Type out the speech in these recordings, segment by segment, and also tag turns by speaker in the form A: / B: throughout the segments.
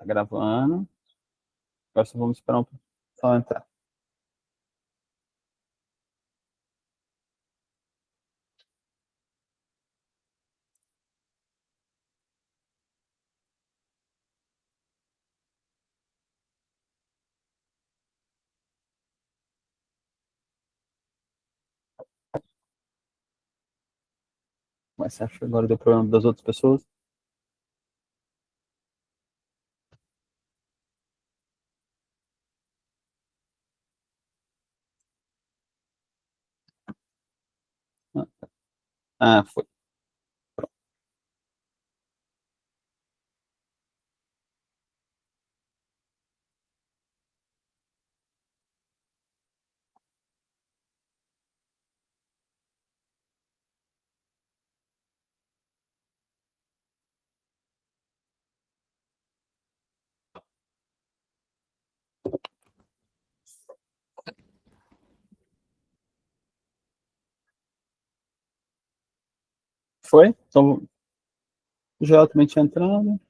A: Tá gravando. Agora só vamos esperar um pessoal entrar. Mas você acha que agora deu problema das outras pessoas? Ah, foi. Foi? Então, o Joel também tinha entrado.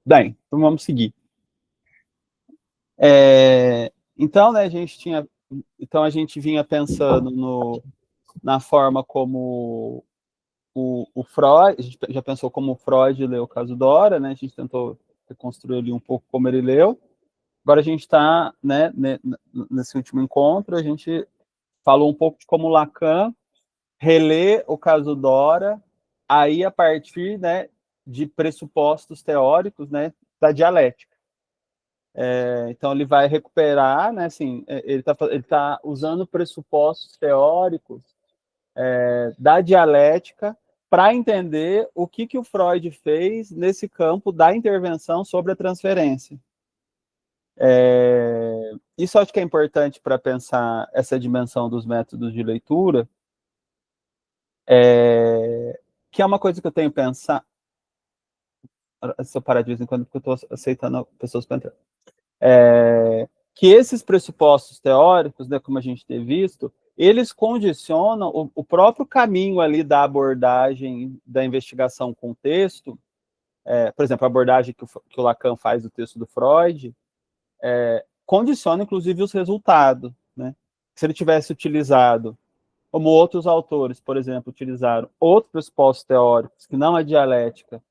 A: Bem, então vamos seguir. Então, né, a gente vinha pensando na forma como o Freud, a gente já pensou como o Freud leu o caso Dora, né? A gente tentou reconstruir ali um pouco como ele leu. Agora a gente está, né, nesse último encontro, a gente falou um pouco de como Lacan relê o caso Dora, aí a partir, né, de pressupostos teóricos, né, da dialética. Então ele vai recuperar, né, assim, ele tá usando pressupostos teóricos da dialética para entender o que o Freud fez nesse campo da intervenção sobre a transferência. Isso acho que é importante para pensar essa dimensão dos métodos de leitura, que é uma coisa que eu tenho pensado. Se eu parar de vez em quando, porque eu estou aceitando pessoas para entrar. Que esses pressupostos teóricos, né, como a gente tem visto, eles condicionam o próprio caminho ali da abordagem da investigação com o texto. Por exemplo, a abordagem que o Lacan faz do texto do Freud, condiciona, inclusive, os resultados. Né? Se ele tivesse utilizado, como outros autores, por exemplo, utilizaram outros pressupostos teóricos, que não a dialética,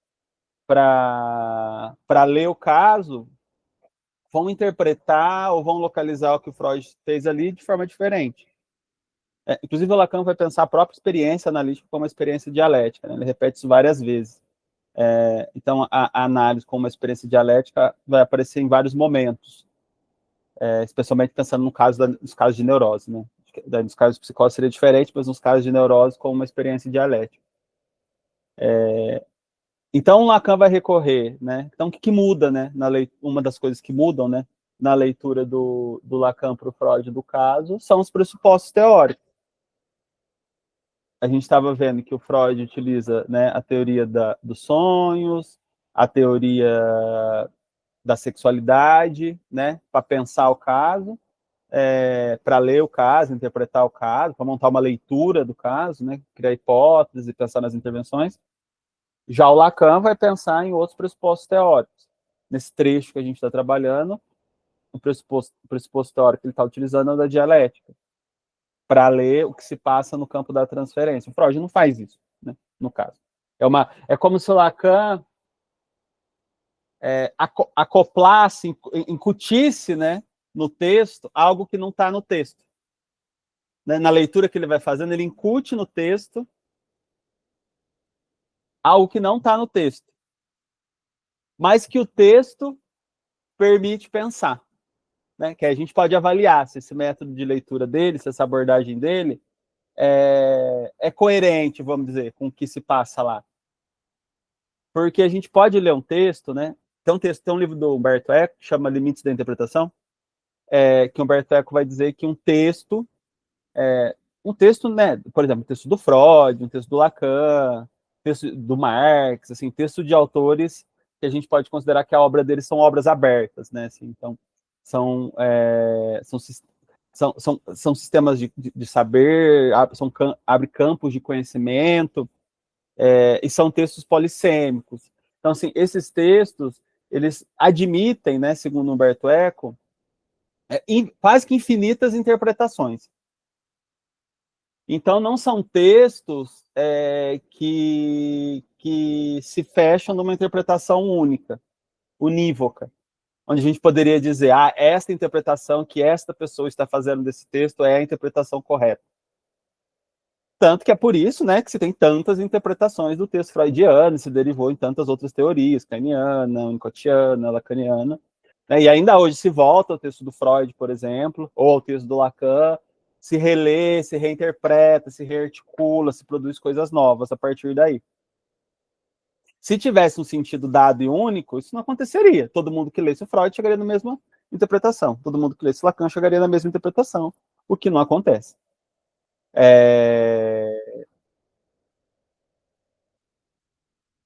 A: para ler o caso, vão interpretar ou vão localizar o que o Freud fez ali de forma diferente. Inclusive, o Lacan vai pensar a própria experiência analítica como uma experiência dialética. Né? Ele repete isso várias vezes. Então, a análise como uma experiência dialética vai aparecer em vários momentos, especialmente pensando nos casos de neurose. Né? Nos casos de psicose seria diferente, mas nos casos de neurose como uma experiência dialética. Então, o Lacan vai recorrer. Né? Então, o que muda? Né? Uma das coisas que mudam, né, na leitura do Lacan para o Freud do caso são os pressupostos teóricos. A gente estava vendo que o Freud utiliza, né, a teoria dos sonhos, a teoria da sexualidade, né, para pensar o caso, para ler o caso, interpretar o caso, para montar uma leitura do caso, né, criar hipóteses e pensar nas intervenções. Já o Lacan vai pensar em outros pressupostos teóricos. Nesse trecho que a gente está trabalhando, o pressuposto teórico que ele está utilizando é o da dialética, para ler o que se passa no campo da transferência. O Freud não faz isso, né, no caso. É como se o Lacan acoplasse, incutisse, né, no texto algo que não está no texto. Né? Na leitura que ele vai fazendo, ele incute no texto algo que não está no texto, mas que o texto permite pensar. Né? Que a gente pode avaliar se esse método de leitura dele, se essa abordagem dele é coerente, vamos dizer, com o que se passa lá. Porque a gente pode ler um texto, né? Tem um livro do Humberto Eco que chama Limites da Interpretação, que Humberto Eco vai dizer que um texto, né, por exemplo, um texto do Freud, um texto do Lacan, um texto do Marx, assim, texto de autores que a gente pode considerar que a obra deles são obras abertas, né? Assim, então, são sistemas de saber, abre campos de conhecimento, e são textos polissêmicos. Então, assim, esses textos, eles admitem, né, segundo Humberto Eco, quase que infinitas interpretações. Então, não são textos que se fecham numa interpretação única, unívoca, onde a gente poderia dizer, esta interpretação que esta pessoa está fazendo desse texto é a interpretação correta. Tanto que é por isso, né, que se tem tantas interpretações do texto freudiano, se derivou em tantas outras teorias, kleiniana, winnicottiana, lacaniana, né, e ainda hoje se volta ao texto do Freud, por exemplo, ou ao texto do Lacan, se relê, se reinterpreta, se rearticula, se produz coisas novas a partir daí. Se tivesse um sentido dado e único, isso não aconteceria. Todo mundo que lesse o Freud chegaria na mesma interpretação. Todo mundo que lesse Lacan chegaria na mesma interpretação, o que não acontece.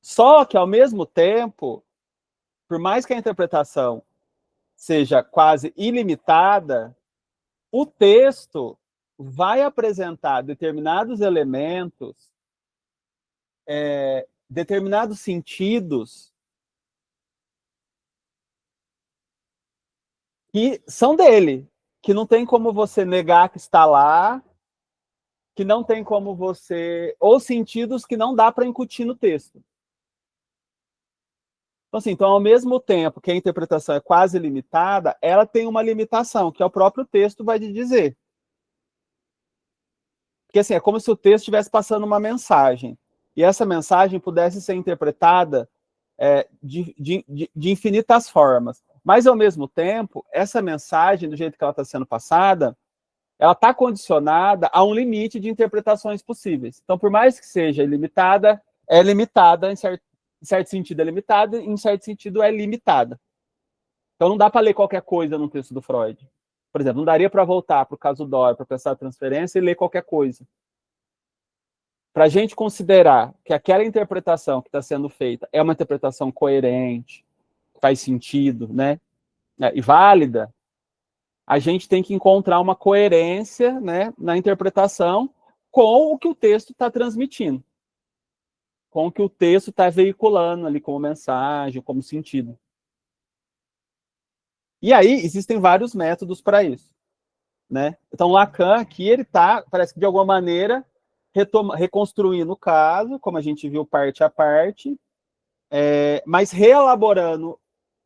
A: Só que, ao mesmo tempo, por mais que a interpretação seja quase ilimitada, o texto vai apresentar determinados elementos, determinados sentidos que são dele, que não tem como você negar que está lá, que não tem como você... ou sentidos que não dá para incutir no texto. Então, assim, então, ao mesmo tempo que a interpretação é quase limitada, ela tem uma limitação, que é o próprio texto vai te dizer. Porque, assim, é como se o texto estivesse passando uma mensagem, e essa mensagem pudesse ser interpretada de infinitas formas. Mas, ao mesmo tempo, essa mensagem, do jeito que ela está sendo passada, ela está condicionada a um limite de interpretações possíveis. Então, por mais que seja ilimitada, é limitada, em certo sentido é limitada, em certo sentido é limitada. Então, não dá para ler qualquer coisa no texto do Freud. Por exemplo, não daria para voltar para o caso Dória, para pensar a transferência e ler qualquer coisa. Para a gente considerar que aquela interpretação que está sendo feita é uma interpretação coerente, faz sentido, né, e válida, a gente tem que encontrar uma coerência, né, na interpretação com o que o texto está transmitindo, com o que o texto está veiculando ali como mensagem, como sentido. E aí existem vários métodos para isso, né? Então Lacan aqui ele está, parece que de alguma maneira reconstruindo o caso, como a gente viu parte a parte, mas reelaborando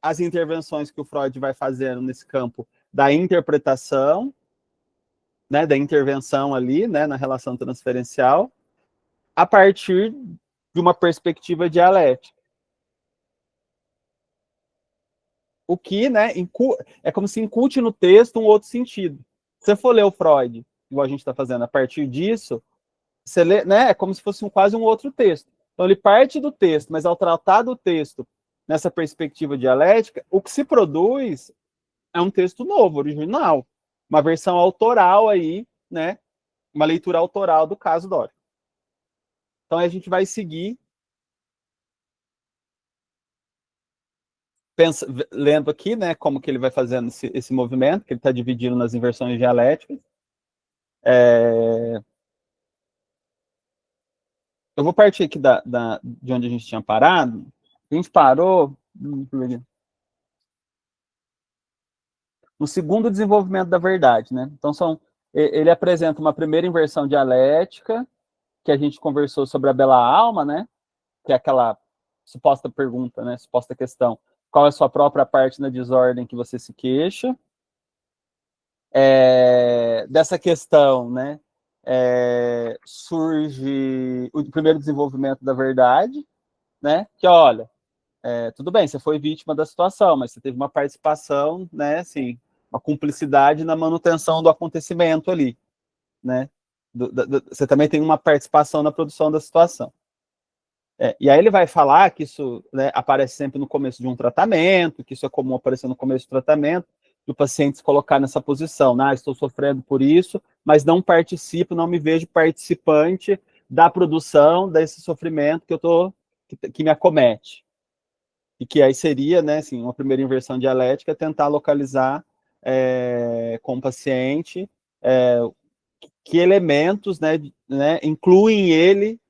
A: as intervenções que o Freud vai fazendo nesse campo da interpretação, né, da intervenção ali, né, na relação transferencial, a partir de uma perspectiva dialética. O que, né, é como se incute no texto um outro sentido. Se você for ler o Freud, igual a gente está fazendo, a partir disso, você lê, né, é como se fosse quase um outro texto. Então ele parte do texto, mas ao tratar do texto nessa perspectiva dialética, o que se produz é um texto novo, original, uma versão autoral aí, né, uma leitura autoral do caso Dória. Então a gente vai seguir lendo aqui, né, como que ele vai fazendo esse movimento, que ele está dividindo nas inversões dialéticas. Eu vou partir aqui de onde a gente tinha parado. A gente parou no segundo desenvolvimento da verdade, né? Então ele apresenta uma primeira inversão dialética, que a gente conversou sobre a bela alma, né? Que é aquela suposta pergunta, né? Suposta questão. Qual é a sua própria parte na desordem que você se queixa? Dessa questão, né? Surge o primeiro desenvolvimento da verdade, né? Que olha, tudo bem, você foi vítima da situação, mas você teve uma participação, né? Assim, uma cumplicidade na manutenção do acontecimento ali, né? Você também tem uma participação na produção da situação. E aí ele vai falar que isso, né, aparece sempre no começo de um tratamento, que isso é comum aparecer no começo do tratamento, e o paciente se colocar nessa posição, né? Estou sofrendo por isso, mas não participo, não me vejo participante da produção desse sofrimento que me acomete. E que aí seria, né, assim, uma primeira inversão dialética, tentar localizar com o paciente que elementos, né, incluem ele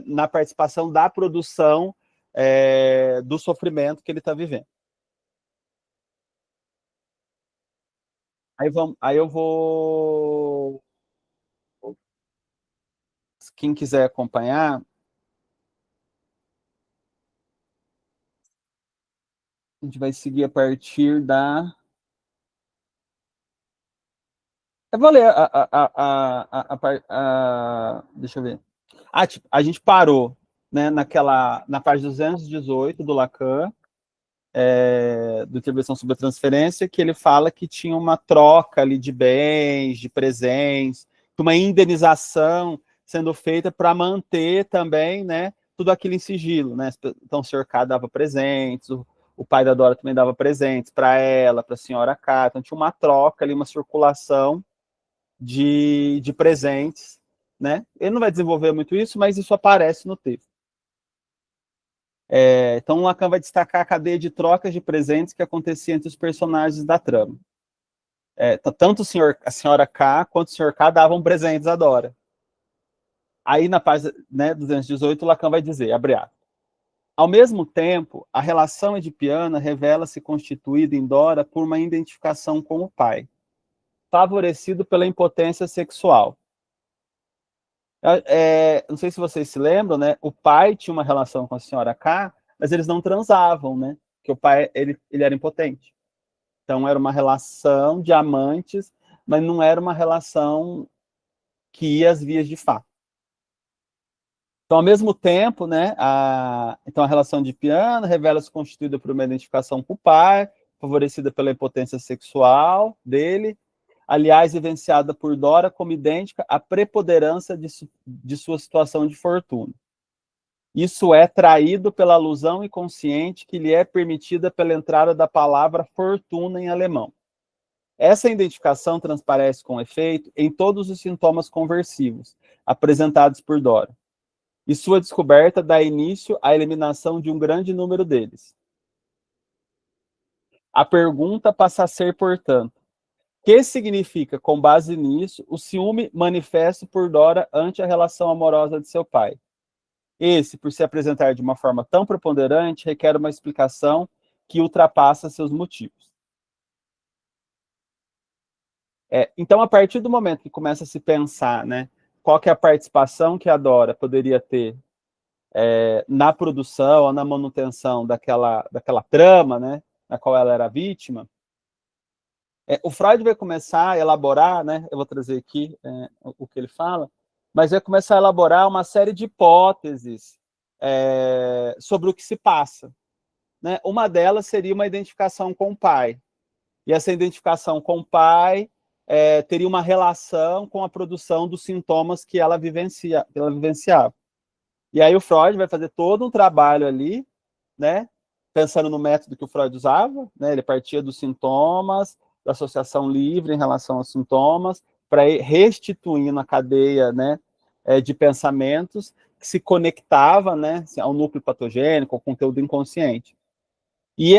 A: na participação da produção do sofrimento que ele está vivendo. Aí eu vou... Quem quiser acompanhar, a gente vai seguir a partir da... Eu vou ler deixa eu ver. Tipo, a gente parou, né, na página 218 do Lacan, do Intervenção sobre a Transferência, que ele fala que tinha uma troca ali de bens, de presentes, uma indenização sendo feita para manter também, né, tudo aquilo em sigilo, né? Então o senhor K dava presentes, o pai da Dora também dava presentes para ela, para a senhora K, então tinha uma troca ali, uma circulação de presentes, né? Ele não vai desenvolver muito isso, mas isso aparece no texto. Então, Lacan vai destacar a cadeia de trocas de presentes que acontecia entre os personagens da trama. Tanto a senhora K quanto o senhor K davam presentes a Dora. Aí, na página, né, 218, Lacan vai dizer, abre aspas, ao mesmo tempo, a relação edipiana revela-se constituída em Dora por uma identificação com o pai, favorecido pela impotência sexual. Não sei se vocês se lembram, né? O pai tinha uma relação com a senhora K, mas eles não transavam, né? Porque o pai ele era impotente. Então era uma relação de amantes, mas não era uma relação que ia às vias de fato. Então, ao mesmo tempo, né? Então a relação de piano revela-se constituída por uma identificação com o pai, favorecida pela impotência sexual dele, aliás, vivenciada por Dora como idêntica à preponderância de sua situação de fortuna. Isso é traído pela alusão inconsciente que lhe é permitida pela entrada da palavra fortuna em alemão. Essa identificação transparece com efeito em todos os sintomas conversivos apresentados por Dora, e sua descoberta dá início à eliminação de um grande número deles. A pergunta passa a ser, portanto, que significa, com base nisso, o ciúme manifesto por Dora ante a relação amorosa de seu pai? Esse, por se apresentar de uma forma tão preponderante, requer uma explicação que ultrapassa seus motivos. Então, a partir do momento que começa a se pensar, né, qual que é a participação que a Dora poderia ter na produção ou na manutenção daquela trama, né, na qual ela era vítima, o Freud vai começar a elaborar, né, eu vou trazer aqui o que ele fala, mas vai começar a elaborar uma série de hipóteses sobre o que se passa. Né? Uma delas seria uma identificação com o pai. E essa identificação com o pai teria uma relação com a produção dos sintomas que ela vivenciava. E aí o Freud vai fazer todo um trabalho ali, né, pensando no método que o Freud usava, né, ele partia dos sintomas, da associação livre em relação aos sintomas, para ir restituindo a cadeia, né, de pensamentos que se conectava, né, ao núcleo patogênico, ao conteúdo inconsciente. E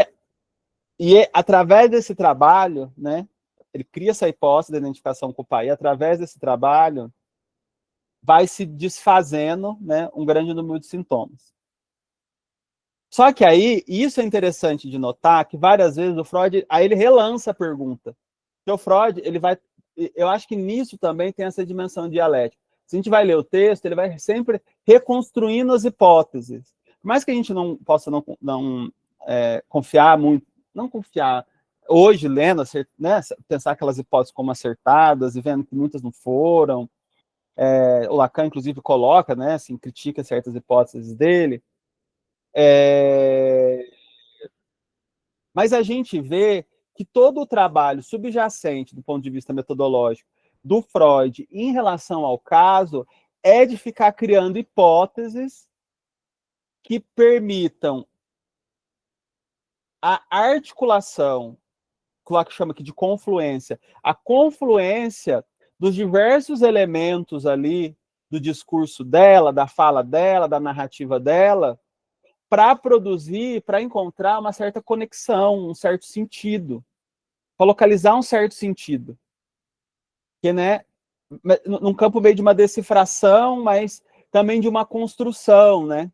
A: através desse trabalho, né, ele cria essa hipótese da identificação com o pai, e através desse trabalho vai se desfazendo, né, um grande número de sintomas. Só que aí, isso é interessante de notar, que várias vezes o Freud, aí ele relança a pergunta. Porque o Freud, ele vai, eu acho que nisso também tem essa dimensão dialética. Se a gente vai ler o texto, ele vai sempre reconstruindo as hipóteses. Por mais que a gente não possa não confiar muito, não confiar, hoje, lendo, né, pensar aquelas hipóteses como acertadas e vendo que muitas não foram. O Lacan, inclusive, coloca, né, assim, critica certas hipóteses dele. Mas a gente vê que todo o trabalho subjacente, do ponto de vista metodológico, do Freud em relação ao caso, é de ficar criando hipóteses que permitam a articulação, que o Lacan chama aqui de confluência, a confluência dos diversos elementos ali do discurso dela, da fala dela, da narrativa dela, para produzir, para encontrar uma certa conexão, um certo sentido, para localizar um certo sentido. Que, né, num campo meio de uma decifração, mas também de uma construção, né?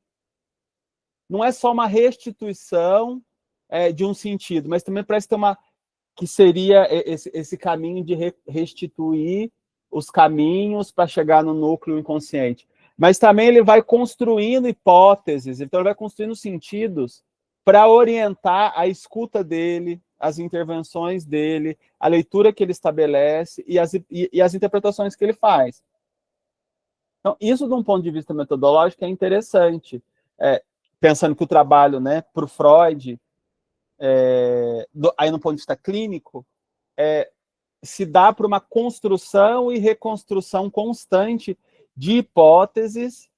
A: não é só uma restituição de um sentido, mas também parece ter uma, que seria esse caminho de restituir os caminhos para chegar no núcleo inconsciente. Mas também ele vai construindo hipóteses, então ele vai construindo sentidos para orientar a escuta dele, as intervenções dele, a leitura que ele estabelece e as interpretações que ele faz. Então, isso, de um ponto de vista metodológico, é interessante. Pensando que o trabalho, né, para o Freud, aí no ponto de vista clínico, se dá por uma construção e reconstrução constante de hipóteses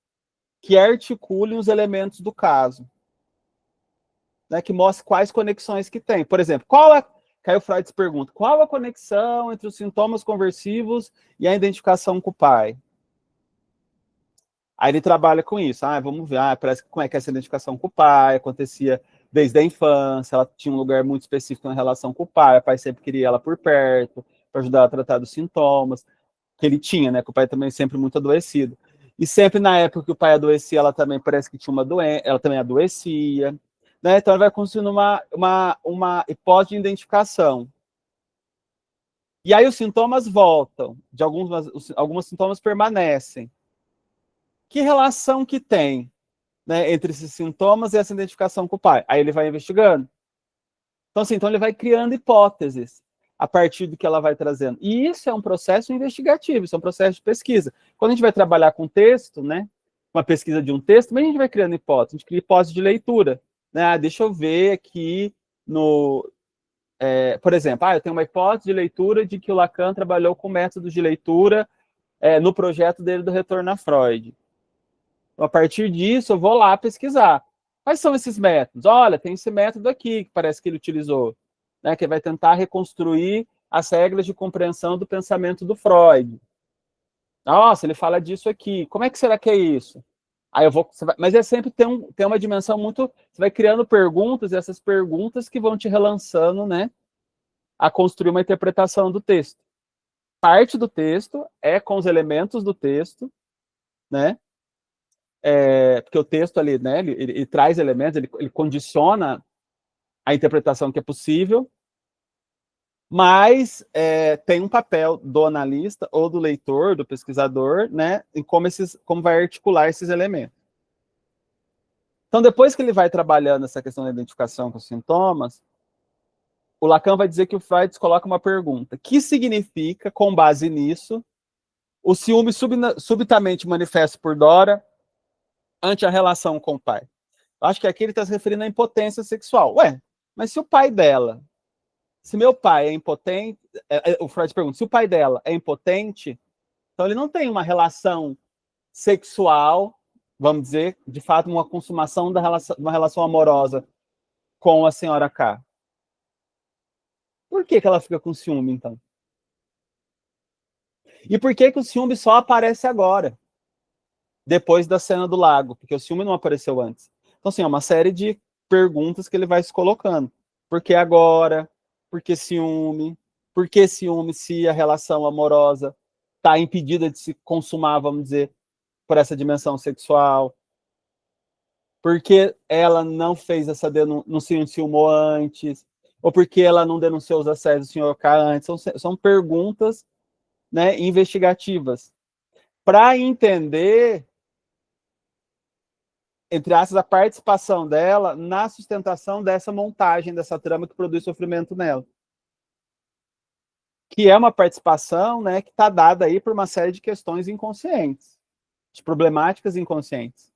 A: que articulem os elementos do caso, né, que mostre quais conexões que tem. Por exemplo, Caio Freud se pergunta, qual a conexão entre os sintomas conversivos e a identificação com o pai? Aí ele trabalha com isso. Vamos ver, parece que como é que essa identificação com o pai acontecia desde a infância, ela tinha um lugar muito específico na relação com o pai sempre queria ela por perto, para ajudar a tratar dos sintomas que ele tinha, né? Que o pai também sempre muito adoecido. E sempre na época que o pai adoecia, ela também parece que tinha uma doença, ela também adoecia, né? Então ela vai construindo uma hipótese de identificação. E aí os sintomas voltam, alguns sintomas permanecem. Que relação que tem, né, entre esses sintomas e essa identificação com o pai? Aí ele vai investigando. Então, assim, ele vai criando hipóteses a partir do que ela vai trazendo. E isso é um processo investigativo, isso é um processo de pesquisa. Quando a gente vai trabalhar com texto, né, uma pesquisa de um texto, mas a gente vai criando hipóteses, a gente cria hipótese de leitura. Né? Deixa eu ver aqui por exemplo, eu tenho uma hipótese de leitura de que o Lacan trabalhou com métodos de leitura no projeto dele do Retorno a Freud. Então, a partir disso, eu vou lá pesquisar. Quais são esses métodos? Olha, tem esse método aqui que parece que ele utilizou, né, que vai tentar reconstruir as regras de compreensão do pensamento do Freud. Nossa, ele fala disso aqui. Como é que será que é isso? Aí eu vou, mas sempre tem uma dimensão muito. Você vai criando perguntas, e essas perguntas que vão te relançando, né, a construir uma interpretação do texto. Parte do texto é com os elementos do texto, né? Porque o texto ali, né, ele traz elementos, ele condiciona a interpretação que é possível, mas tem um papel do analista ou do leitor, do pesquisador, né, em como vai articular esses elementos. Então, depois que ele vai trabalhando essa questão da identificação com os sintomas, o Lacan vai dizer que o Freud coloca uma pergunta: que significa, com base nisso, o ciúme subitamente manifesto por Dora ante a relação com o pai? Acho que aqui ele está se referindo à impotência sexual. Mas se o pai dela, se meu pai é impotente, o Freud pergunta, se o pai dela é impotente, então ele não tem uma relação sexual, vamos dizer, de fato, uma consumação de uma relação amorosa com a senhora K. Por que ela fica com ciúme, então? E por que o ciúme só aparece agora, depois da cena do lago? Porque o ciúme não apareceu antes. Então, assim, é uma série de perguntas que ele vai se colocando. Por que agora? Por que ciúme? Por que ciúme se a relação amorosa está impedida de se consumar, vamos dizer, por essa dimensão sexual? Por que ela não fez essa denúncia, não se enciumou antes? Ou por que ela não denunciou os assédios do senhor K antes? São perguntas, né, investigativas, para entender, entre aspas, a participação dela na sustentação dessa montagem, dessa trama que produz sofrimento nela. Que é uma participação, né, que está dada aí por uma série de questões inconscientes, de problemáticas inconscientes.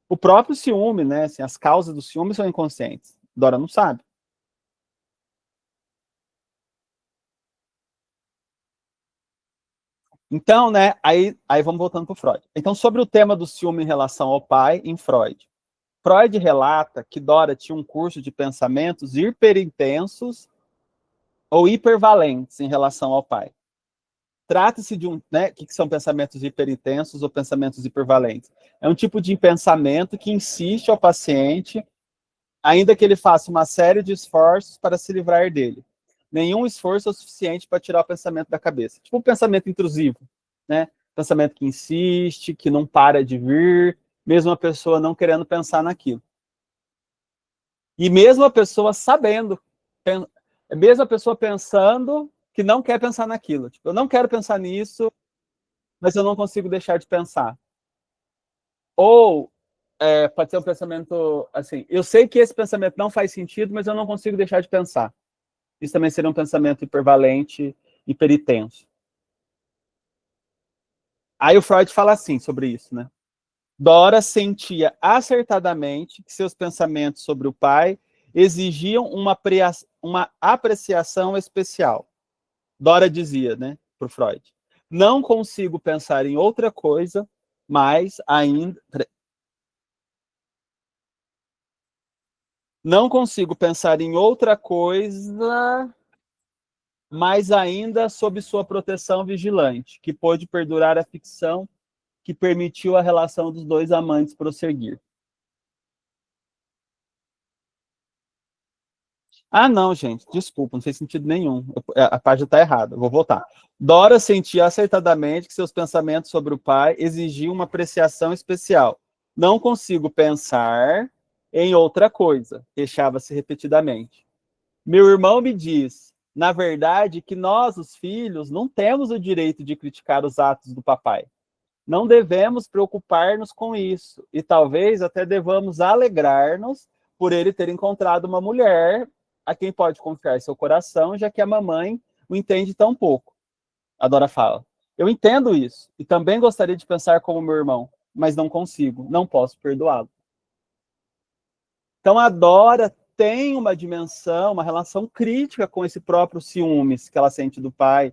A: O próprio ciúme, né, assim, as causas do ciúme são inconscientes. Dora não sabe. Então, né, aí vamos voltando para o Freud. Então, sobre o tema do ciúme em relação ao pai, em Freud. Freud relata que Dora tinha um curso de pensamentos hiperintensos ou hipervalentes em relação ao pai. Trata-se de né, o que são pensamentos hiperintensos ou pensamentos hipervalentes? É um tipo de pensamento que insiste ao paciente, ainda que ele faça uma série de esforços para se livrar dele. Nenhum esforço é o suficiente para tirar o pensamento da cabeça. Tipo um pensamento intrusivo, né? Pensamento que insiste, que não para de vir, mesmo a pessoa não querendo pensar naquilo. E mesmo a pessoa sabendo, mesmo a pessoa pensando que não quer pensar naquilo. Tipo, eu não quero pensar nisso, mas eu não consigo deixar de pensar. Ou pode ser um pensamento assim, eu sei que esse pensamento não faz sentido, mas eu não consigo deixar de pensar. Isso também seria um pensamento hipervalente, hiperitenso. Aí o Freud fala assim sobre isso, né? Dora sentia acertadamente que seus pensamentos sobre o pai exigiam uma apreciação especial. Dora dizia, né, para o Freud, não consigo pensar em outra coisa, mas ainda... Não consigo pensar em outra coisa, mas ainda sob sua proteção vigilante, que pôde perdurar a ficção que permitiu a relação dos dois amantes prosseguir. Ah, não, gente, desculpa, não fez sentido nenhum. A página está errada, vou voltar. Dora sentia acertadamente que seus pensamentos sobre o pai exigiam uma apreciação especial. Não consigo pensar em outra coisa, queixava-se repetidamente. Meu irmão me diz, na verdade, que nós, os filhos, não temos o direito de criticar os atos do papai. Não devemos preocupar-nos com isso, e talvez até devamos alegrar-nos por ele ter encontrado uma mulher a quem pode confiar seu coração, já que a mamãe o entende tão pouco. A Dora fala, eu entendo isso, e também gostaria de pensar como meu irmão, mas não consigo, não posso perdoá-lo. Então a Dora tem uma dimensão, uma relação crítica com esse próprio ciúmes que ela sente do pai,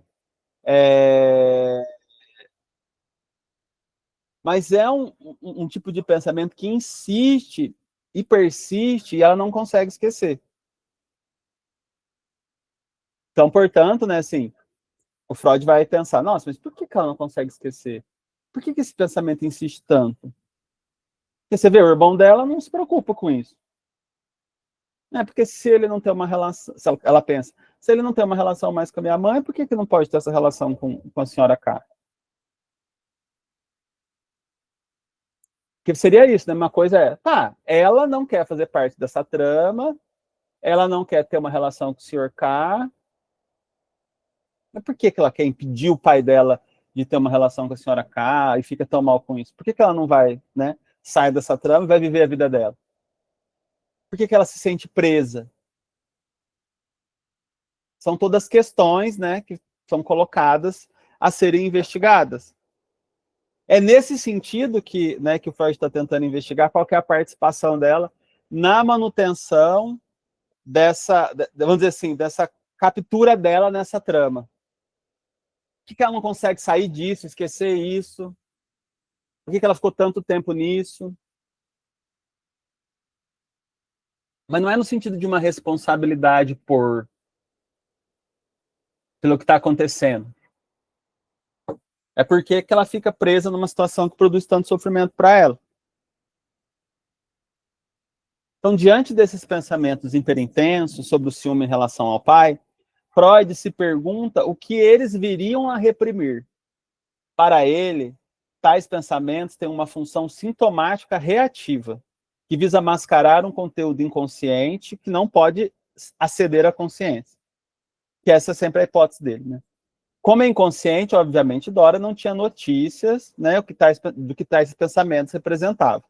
A: mas é um tipo de pensamento que insiste e persiste e ela não consegue esquecer. Então, portanto, né, assim, o Freud vai pensar, nossa, mas por que ela não consegue esquecer? Por que esse pensamento insiste tanto? Porque você vê, o irmão dela não se preocupa com isso. Porque se ele não tem uma relação, ela pensa, se ele não tem uma relação mais com a minha mãe, por que não pode ter essa relação com a senhora K? Que seria isso, né? Uma coisa é, tá, ela não quer fazer parte dessa trama, ela não quer ter uma relação com o senhor K, mas por que ela quer impedir o pai dela de ter uma relação com a senhora K e fica tão mal com isso? Por que ela não vai, né, sai dessa trama e vai viver a vida dela? Por que ela se sente presa? São todas questões, né, que são colocadas a serem investigadas. É nesse sentido que, né, que o Freud está tentando investigar qual que é a participação dela na manutenção dessa, vamos dizer assim, dessa captura dela nessa trama. Por que ela não consegue sair disso, esquecer isso? Por que ela ficou tanto tempo nisso? Mas não é no sentido de uma responsabilidade pelo que está acontecendo. É porque que ela fica presa numa situação que produz tanto sofrimento para ela. Então, diante desses pensamentos hiperintensos sobre o ciúme em relação ao pai, Freud se pergunta o que eles viriam a reprimir. Para ele, tais pensamentos têm uma função sintomática reativa, que visa mascarar um conteúdo inconsciente que não pode aceder à consciência. Que essa é sempre a hipótese dele, né? Como é inconsciente, obviamente, Dora não tinha notícias, né, do que tais pensamentos representavam.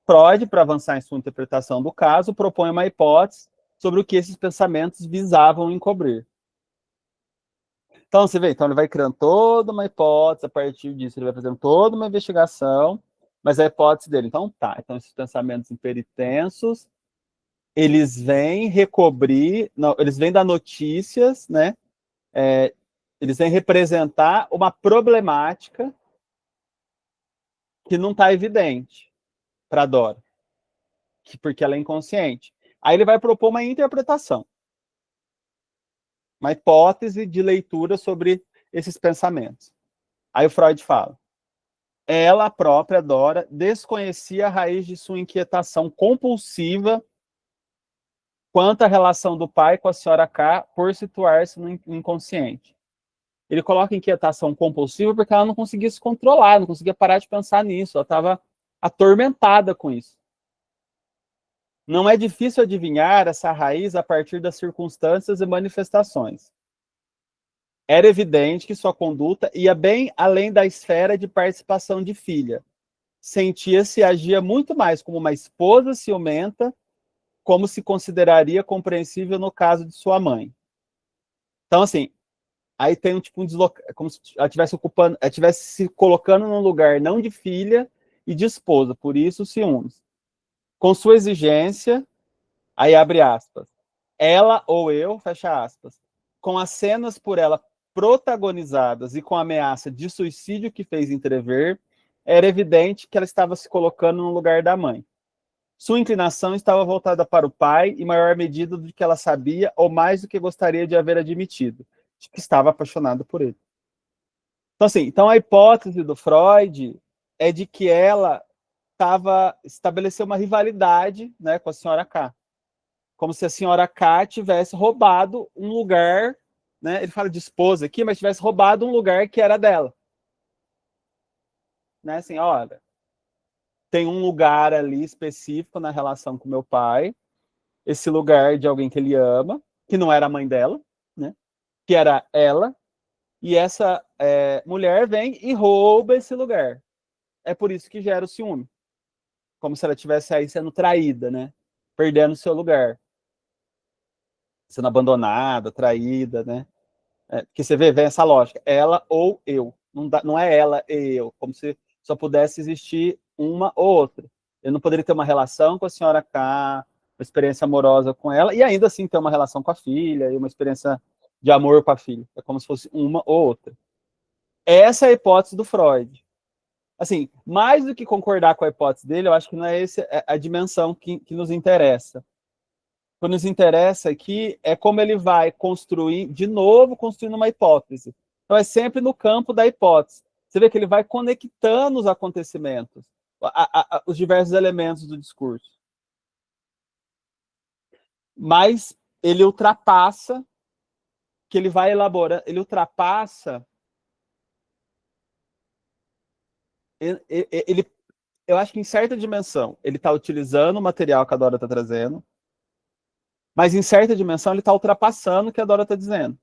A: Freud, para avançar em sua interpretação do caso, propõe uma hipótese sobre o que esses pensamentos visavam encobrir. Então, você vê, então ele vai criando toda uma hipótese, a partir disso ele vai fazendo toda uma investigação, mas a hipótese dele, então tá, então esses pensamentos hiperitensos, eles vêm recobrir, não, eles vêm dar notícias, né, eles vêm representar uma problemática que não está evidente para Dora, porque ela é inconsciente. Aí ele vai propor uma interpretação, uma hipótese de leitura sobre esses pensamentos. Aí o Freud fala, ela, a própria Dora, desconhecia a raiz de sua inquietação compulsiva quanto à relação do pai com a senhora K por situar-se no inconsciente. Ele coloca inquietação compulsiva porque ela não conseguia se controlar, não conseguia parar de pensar nisso, ela estava atormentada com isso. Não é difícil adivinhar essa raiz a partir das circunstâncias e manifestações. Era evidente que sua conduta ia bem além da esfera de participação de filha. Sentia-se e agia muito mais como uma esposa ciumenta, como se consideraria compreensível no caso de sua mãe. Então, assim, aí tem um tipo um como se ela estivesse ocupando, ela estivesse se colocando num lugar não de filha e de esposa, por isso ciúmes. Com sua exigência, aí abre aspas, ela ou eu, fecha aspas, com as cenas por ela protagonizadas e com a ameaça de suicídio que fez entrever, era evidente que ela estava se colocando no lugar da mãe. Sua inclinação estava voltada para o pai, em maior medida do que ela sabia, ou mais do que gostaria de haver admitido, de que estava apaixonada por ele. Então, assim, então a hipótese do Freud é de que ela estabeleceu uma rivalidade, né, com a senhora K. Como se a senhora K tivesse roubado um lugar, né? Ele fala de esposa aqui, mas tivesse roubado um lugar que era dela. Né? Assim, olha, tem um lugar ali específico na relação com meu pai, esse lugar de alguém que ele ama, que não era a mãe dela, né? Que era ela, e essa mulher vem e rouba esse lugar. É por isso que gera o ciúme. Como se ela estivesse aí sendo traída, né? Perdendo o seu lugar. Sendo abandonada, traída, né? Porque você vem essa lógica, ela ou eu. Não é ela e eu, como se só pudesse existir uma ou outra. Eu não poderia ter uma relação com a senhora K, uma experiência amorosa com ela, e ainda assim ter uma relação com a filha, e uma experiência de amor com a filha. É como se fosse uma ou outra. Essa é a hipótese do Freud. Assim, mais do que concordar com a hipótese dele, eu acho que não é essa a dimensão que nos interessa. O que nos interessa aqui é como ele vai construir, de novo, construindo uma hipótese. Então, é sempre no campo da hipótese. Você vê que ele vai conectando os acontecimentos, os diversos elementos do discurso. Mas ele ultrapassa, que ele vai elaborando, ele ultrapassa, ele, eu acho que em certa dimensão, ele está utilizando o material que a Dora está trazendo, mas em certa dimensão ele está ultrapassando o que a Dora está dizendo.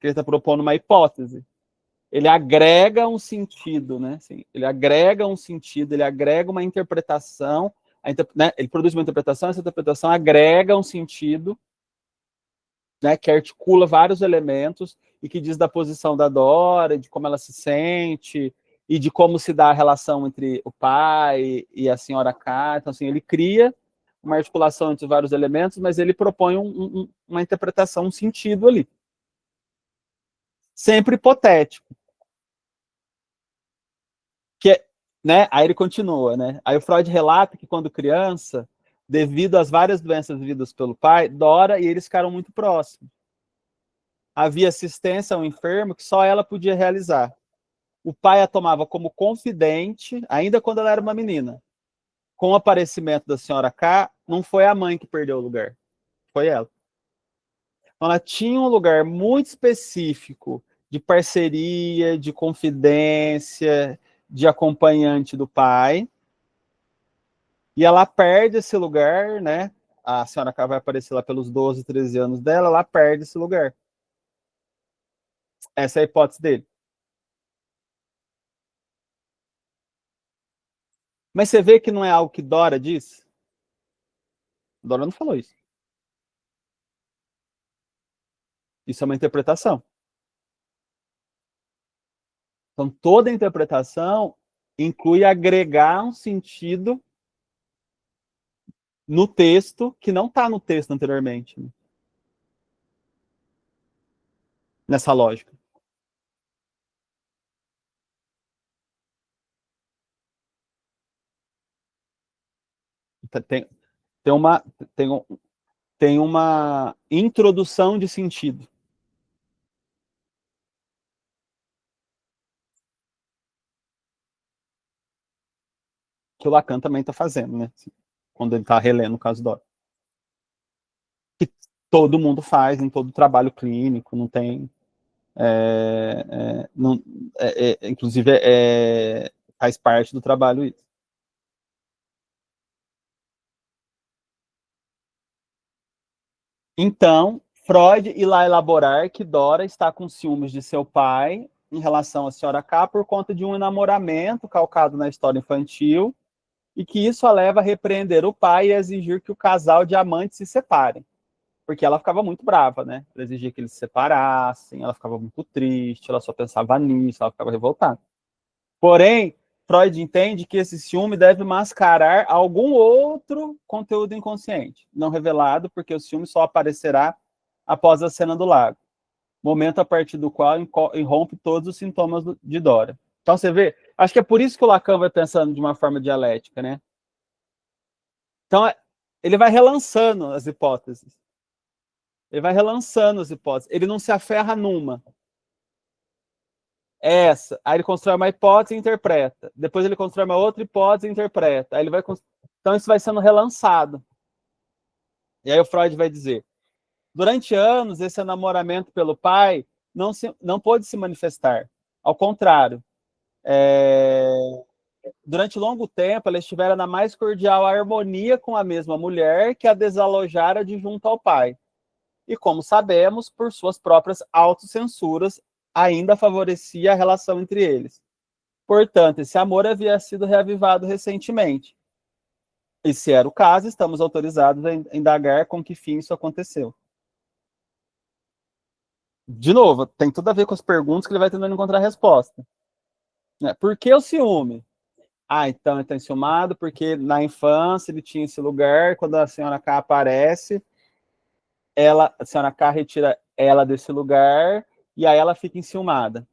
A: Ele está propondo uma hipótese. Ele agrega um sentido, né? Assim, ele agrega um sentido, ele agrega uma interpretação, né? Ele produz uma interpretação, essa interpretação agrega um sentido, né? Que articula vários elementos e que diz da posição da Dora, de como ela se sente e de como se dá a relação entre o pai e a senhora K. Então, assim, ele cria uma articulação entre vários elementos, mas ele propõe uma interpretação, um sentido ali. Sempre hipotético. Que, né? Aí ele continua, né? Aí o Freud relata que quando criança, devido às várias doenças vividas pelo pai, Dora e eles ficaram muito próximos. Havia assistência ao enfermo que só ela podia realizar. O pai a tomava como confidente, ainda quando ela era uma menina. Com o aparecimento da senhora K, não foi a mãe que perdeu o lugar, foi ela. Então, ela tinha um lugar muito específico de parceria, de confidência, de acompanhante do pai, e ela perde esse lugar, né? A senhora K vai aparecer lá pelos 12, 13 anos dela, ela perde esse lugar. Essa é a hipótese dele. Mas você vê que não é algo que Dora diz? Dora não falou isso. Isso é uma interpretação. Então, toda interpretação inclui agregar um sentido no texto que não está no texto anteriormente, né? Nessa lógica. Tem, tem, uma, tem, tem uma introdução de sentido. Que o Lacan também está fazendo, né? Quando ele está relendo o caso Dora. Que todo mundo faz em todo trabalho clínico, não tem. Não, inclusive, faz parte do trabalho isso. Então, Freud ir lá elaborar que Dora está com ciúmes de seu pai em relação à senhora K por conta de um enamoramento calcado na história infantil e que isso a leva a repreender o pai e exigir que o casal de amantes se separem. Porque ela ficava muito brava, né? Ela exigia que eles se separassem, ela ficava muito triste, ela só pensava nisso, ela ficava revoltada. Porém, Freud entende que esse ciúme deve mascarar algum outro conteúdo inconsciente, não revelado, porque o ciúme só aparecerá após a cena do lago, momento a partir do qual irrompe todos os sintomas de Dora. Então você vê, acho que é por isso que o Lacan vai pensando de uma forma dialética, né? Então ele vai relançando as hipóteses. Ele vai relançando as hipóteses. Ele não se aferra numa. Essa. Aí ele constrói uma hipótese e interpreta. Depois ele constrói uma outra hipótese e interpreta. Aí ele vai. Então isso vai sendo relançado. E aí o Freud vai dizer: durante anos, esse enamoramento pelo pai não pôde se manifestar. Ao contrário, durante longo tempo, ela estivera na mais cordial harmonia com a mesma mulher que a desalojara de junto ao pai. E, como sabemos, por suas próprias autocensuras, ainda favorecia a relação entre eles. Portanto, esse amor havia sido reavivado recentemente. E, se era o caso, estamos autorizados a indagar com que fim isso aconteceu. De novo, tem tudo a ver com as perguntas que ele vai tentando encontrar a resposta. Por que o ciúme? Ah, então ele está enciumado porque na infância ele tinha esse lugar, quando a senhora K aparece, a senhora K retira ela desse lugar e aí ela fica enciumada.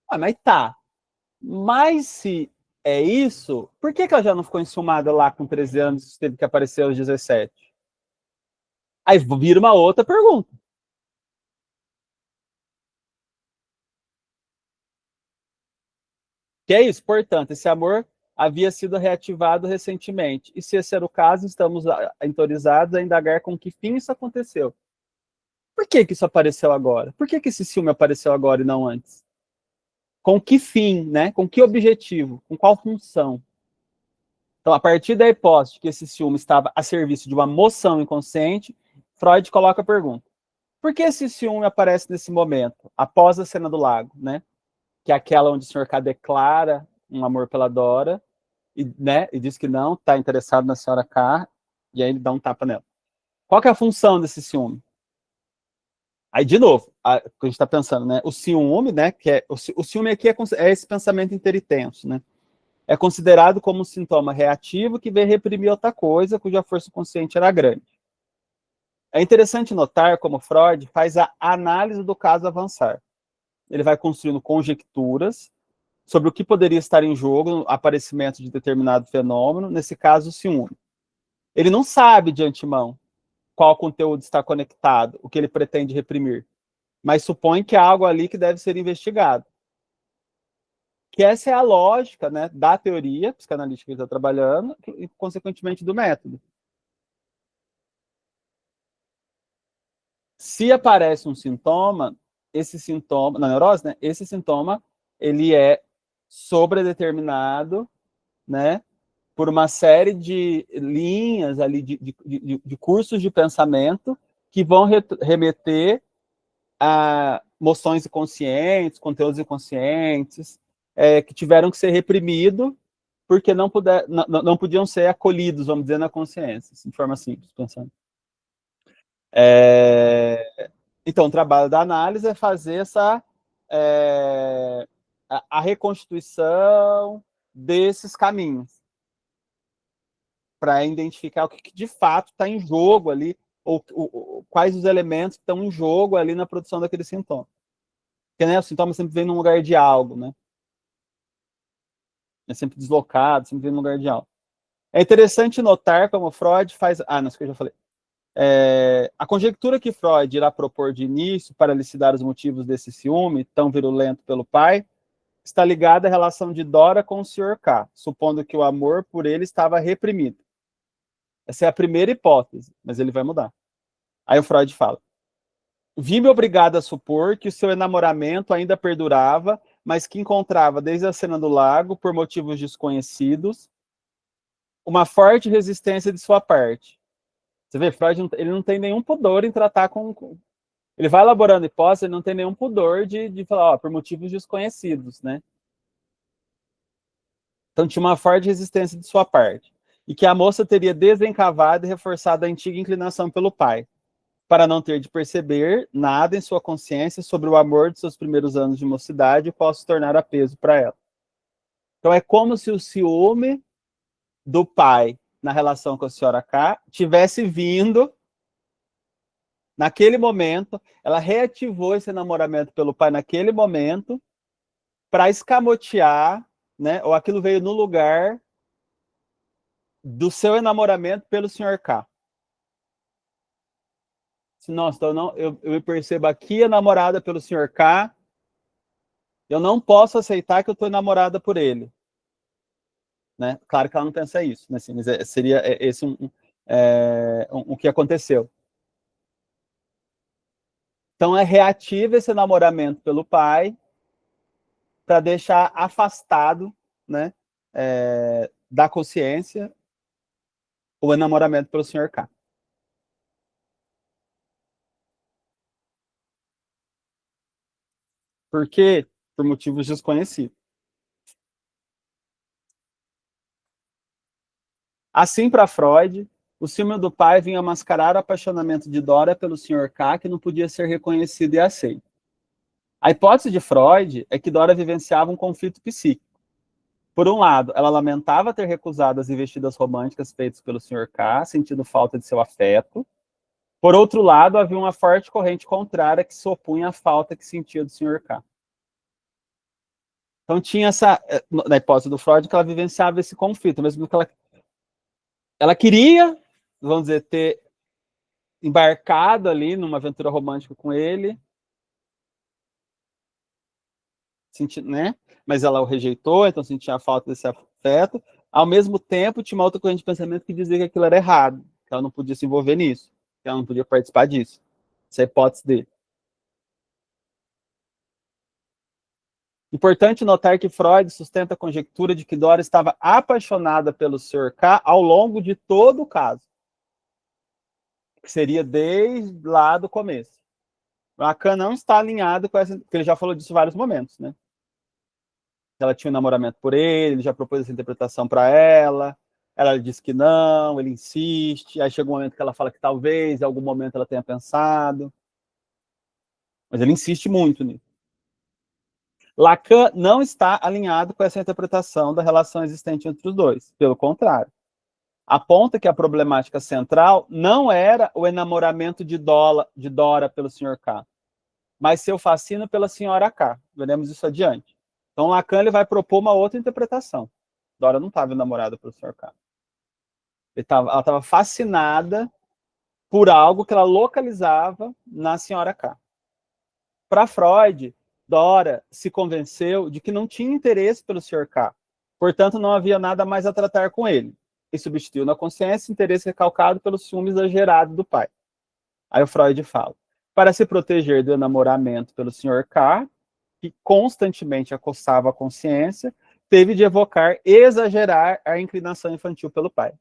A: Ah, mas tá. Mas se é isso, por que ela já não ficou enciumada lá com 13 anos e teve que aparecer aos 17? Aí vira uma outra pergunta. Que é isso, portanto, esse amor havia sido reativado recentemente. E se esse era o caso, estamos autorizados a indagar com que fim isso aconteceu. Por que isso apareceu agora? Por que esse ciúme apareceu agora e não antes? Com que fim, né? Com que objetivo? Com qual função? Então, a partir da hipótese de que esse ciúme estava a serviço de uma moção inconsciente, Freud coloca a pergunta: por que esse ciúme aparece nesse momento, após a cena do lago, né? Que é aquela onde o Sr. K declara um amor pela Dora e diz que não, está interessado na senhora K, e aí ele dá um tapa nela. Qual que é a função desse ciúme? Aí, de novo, a gente está pensando, né? O ciúme, né? O ciúme aqui é esse pensamento interintenso, né? É considerado como um sintoma reativo que veio reprimir outra coisa cuja força consciente era grande. É interessante notar como Freud faz a análise do caso avançar. Ele vai construindo conjecturas sobre o que poderia estar em jogo no aparecimento de determinado fenômeno, nesse caso, o ciúme. Ele não sabe de antemão qual conteúdo está conectado, o que ele pretende reprimir, mas supõe que há algo ali que deve ser investigado. Que essa é a lógica, né, da teoria psicanalítica que ele está trabalhando e, consequentemente, do método. Se aparece um sintoma, esse sintoma, na neurose, né, esse sintoma, ele é sobredeterminado, né, por uma série de linhas ali, de cursos de pensamento que vão remeter a moções inconscientes, conteúdos inconscientes, que tiveram que ser reprimidos porque não podiam ser acolhidos, vamos dizer, na consciência, assim, de forma simples, pensando. Então, o trabalho da análise é fazer a reconstituição desses caminhos, para identificar o que de fato está em jogo ali, ou quais os elementos que estão em jogo ali na produção daquele sintoma. Porque, né, o sintoma sempre vem num lugar de algo, né? É sempre deslocado, sempre vem num lugar de algo. É interessante notar como Freud faz... Ah, não, isso que eu já falei. A conjectura que Freud irá propor de início para elucidar os motivos desse ciúme tão virulento pelo pai está ligada à relação de Dora com o Sr. K, supondo que o amor por ele estava reprimido. Essa é a primeira hipótese, mas ele vai mudar. Aí o Freud fala: vi-me obrigado a supor que o seu enamoramento ainda perdurava, mas que encontrava, desde a cena do lago, por motivos desconhecidos, uma forte resistência de sua parte. Você vê, Freud, ele não tem nenhum pudor em tratar com... Ele vai elaborando hipóteses, ele não tem nenhum pudor de falar, ó, por motivos desconhecidos, né? Então tinha uma forte resistência de sua parte. E que a moça teria desencavado e reforçado a antiga inclinação pelo pai, para não ter de perceber nada em sua consciência sobre o amor de seus primeiros anos de mocidade e possa se tornar a peso para ela. Então é como se o ciúme do pai na relação com a senhora K tivesse vindo naquele momento, ela reativou esse namoramento pelo pai naquele momento para escamotear, né? Ou aquilo veio no lugar do seu enamoramento pelo senhor K. Nossa, então eu me percebo aqui enamorada pelo senhor K, eu não posso aceitar que eu estou enamorada por ele. Né? Claro que ela não pensa isso, né? Assim, mas seria esse o que aconteceu. Então é reativo esse namoramento pelo pai para deixar afastado, né, da consciência o enamoramento pelo senhor K. Por quê? Por motivos desconhecidos. Assim, para Freud, o ciúme do pai vinha mascarar o apaixonamento de Dora pelo senhor K, que não podia ser reconhecido e aceito. A hipótese de Freud é que Dora vivenciava um conflito psíquico. Por um lado, ela lamentava ter recusado as investidas românticas feitas pelo senhor K, sentindo falta de seu afeto. Por outro lado, havia uma forte corrente contrária que se opunha à falta que sentia do senhor K. Então tinha essa, na hipótese do Freud, que ela vivenciava esse conflito, mesmo que ela queria, vamos dizer, ter embarcado ali numa aventura romântica com ele, né? Mas ela o rejeitou, então sentia a falta desse afeto. Ao mesmo tempo, tinha uma outra corrente de pensamento que dizia que aquilo era errado, que ela não podia se envolver nisso, que ela não podia participar disso. Essa é a hipótese dele. Importante notar que Freud sustenta a conjectura de que Dora estava apaixonada pelo Sr. K ao longo de todo o caso, que seria desde lá do começo. Lacan não está alinhado com essa, porque ele já falou disso em vários momentos, né? Ela tinha um namoramento por ele já propôs essa interpretação para ela disse que não, ele insiste, aí chega um momento que ela fala que talvez, em algum momento ela tenha pensado, mas ele insiste muito nisso. Lacan não está alinhado com essa interpretação da relação existente entre os dois, pelo contrário. Aponta que a problemática central não era o enamoramento de Dora pelo Sr. K, mas seu fascínio pela Sra. K. Veremos isso adiante. Então, Lacan ele vai propor uma outra interpretação. Dora não estava enamorada pelo Sr. K. Ela estava fascinada por algo que ela localizava na Sra. K. Para Freud, Dora se convenceu de que não tinha interesse pelo Sr. K, portanto, não havia nada mais a tratar com ele, e substituiu na consciência interesse recalcado pelo ciúme exagerado do pai. Aí o Freud fala, para se proteger do enamoramento pelo Sr. K, que constantemente acossava a consciência, teve de evocar e exagerar a inclinação infantil pelo pai.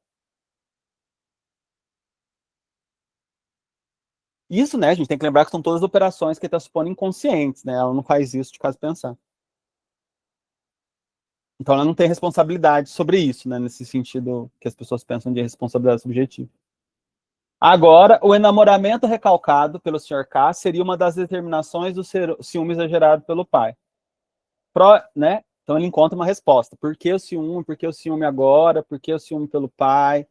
A: Isso, né, a gente tem que lembrar que são todas operações que ele está supondo inconscientes, né? Ela não faz isso de caso pensar. Então ela não tem responsabilidade sobre isso, né? Nesse sentido que as pessoas pensam de responsabilidade subjetiva. Agora, o enamoramento recalcado pelo Sr. K seria uma das determinações do ciúme exagerado pelo pai. Né? Então ele encontra uma resposta. Por que o ciúme? Por que o ciúme agora? Por que o ciúme pelo pai?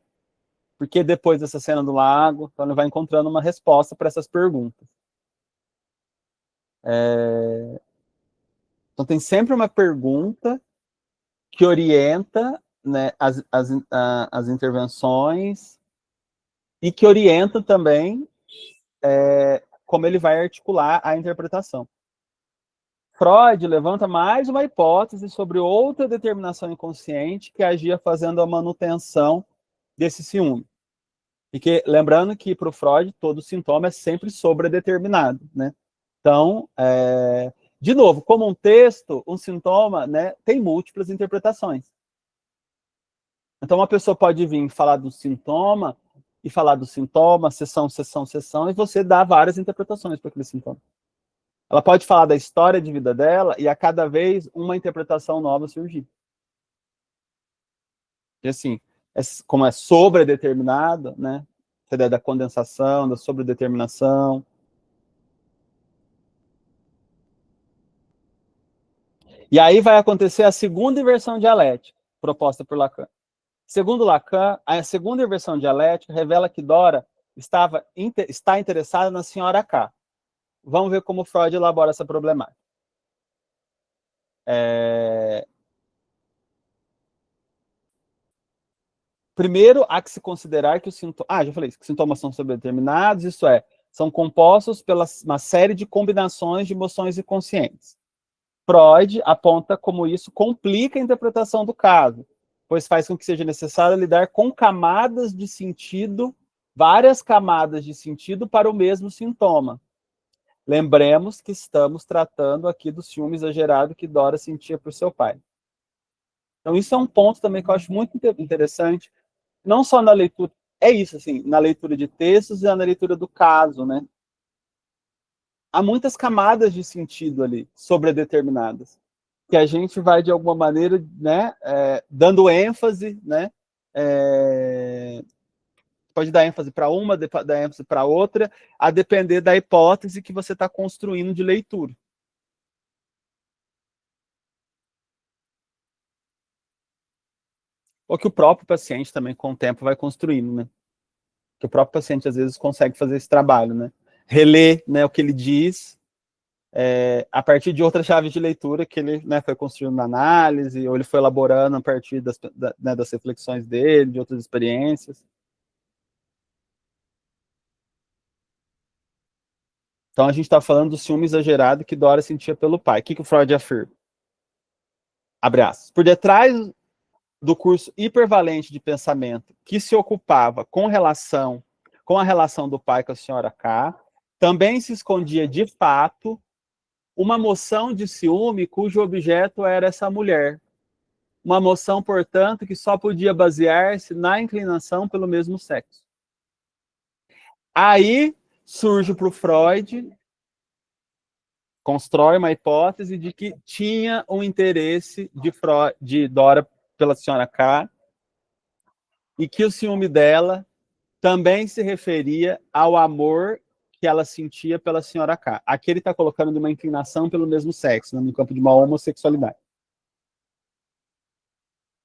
A: Por que depois dessa cena do lago? Então ele vai encontrando uma resposta para essas perguntas. Então tem sempre uma pergunta que orienta, né, as intervenções e que orienta também como ele vai articular a interpretação. Freud levanta mais uma hipótese sobre outra determinação inconsciente que agia fazendo a manutenção desse ciúme. E que, lembrando que para o Freud todo sintoma é sempre sobredeterminado, né? Então, de novo, como um texto, um sintoma, né, tem múltiplas interpretações. Então, uma pessoa pode vir falar do sintoma e falar do sintoma, sessão, e você dá várias interpretações para aquele sintoma. Ela pode falar da história de vida dela e a cada vez uma interpretação nova surgir. E assim, como é sobredeterminada, né? A ideia da condensação, da sobredeterminação. E aí vai acontecer a segunda inversão dialética, proposta por Lacan. Segundo Lacan, a segunda inversão dialética revela que Dora está interessada na senhora K. Vamos ver como Freud elabora essa problemática. Primeiro, há que se considerar que os sintomas... já falei isso, que sintomas são sobredeterminados, isso é, são compostos pela uma série de combinações de emoções inconscientes. Freud aponta como isso complica a interpretação do caso, pois faz com que seja necessário lidar com camadas de sentido, várias camadas de sentido para o mesmo sintoma. Lembremos que estamos tratando aqui do ciúme exagerado que Dora sentia por seu pai. Então, isso é um ponto também que eu acho muito interessante, não só na leitura, é isso, assim, na leitura de textos e na leitura do caso, né? Há muitas camadas de sentido ali, sobredeterminadas, que a gente vai, de alguma maneira, né, dando ênfase, né? Pode dar ênfase para uma, dar ênfase para outra, a depender da hipótese que você está construindo de leitura. Ou que o próprio paciente também, com o tempo, vai construindo, né? Que o próprio paciente, às vezes, consegue fazer esse trabalho, né? Reler, né, o que ele diz, a partir de outras chaves de leitura que ele, né, foi construindo na análise, ou ele foi elaborando a partir das reflexões dele, de outras experiências. Então, a gente está falando do ciúme exagerado que Dora sentia pelo pai. O que o Freud afirma? Abre aspas. Por detrás do curso hipervalente de pensamento que se ocupava com a relação do pai com a senhora K, também se escondia, de fato, uma moção de ciúme cujo objeto era essa mulher. Uma moção, portanto, que só podia basear-se na inclinação pelo mesmo sexo. Aí surge para o Freud, constrói uma hipótese de que tinha um interesse de Dora pela senhora K e que o ciúme dela também se referia ao amor que ela sentia pela senhora K. Aqui ele está colocando de uma inclinação pelo mesmo sexo, né, no campo de uma homossexualidade.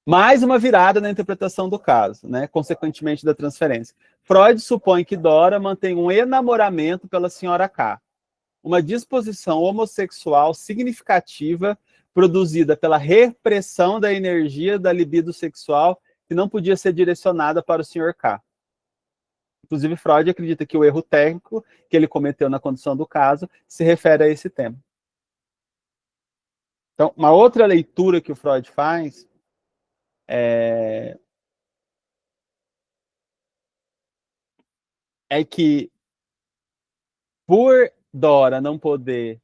A: Mais uma virada na interpretação do caso, né, consequentemente da transferência. Freud supõe que Dora mantém um enamoramento pela senhora K, uma disposição homossexual significativa produzida pela repressão da energia da libido sexual que não podia ser direcionada para o senhor K. Inclusive, Freud acredita que o erro técnico que ele cometeu na condução do caso se refere a esse tema. Então, uma outra leitura que o Freud faz é que, por Dora não poder,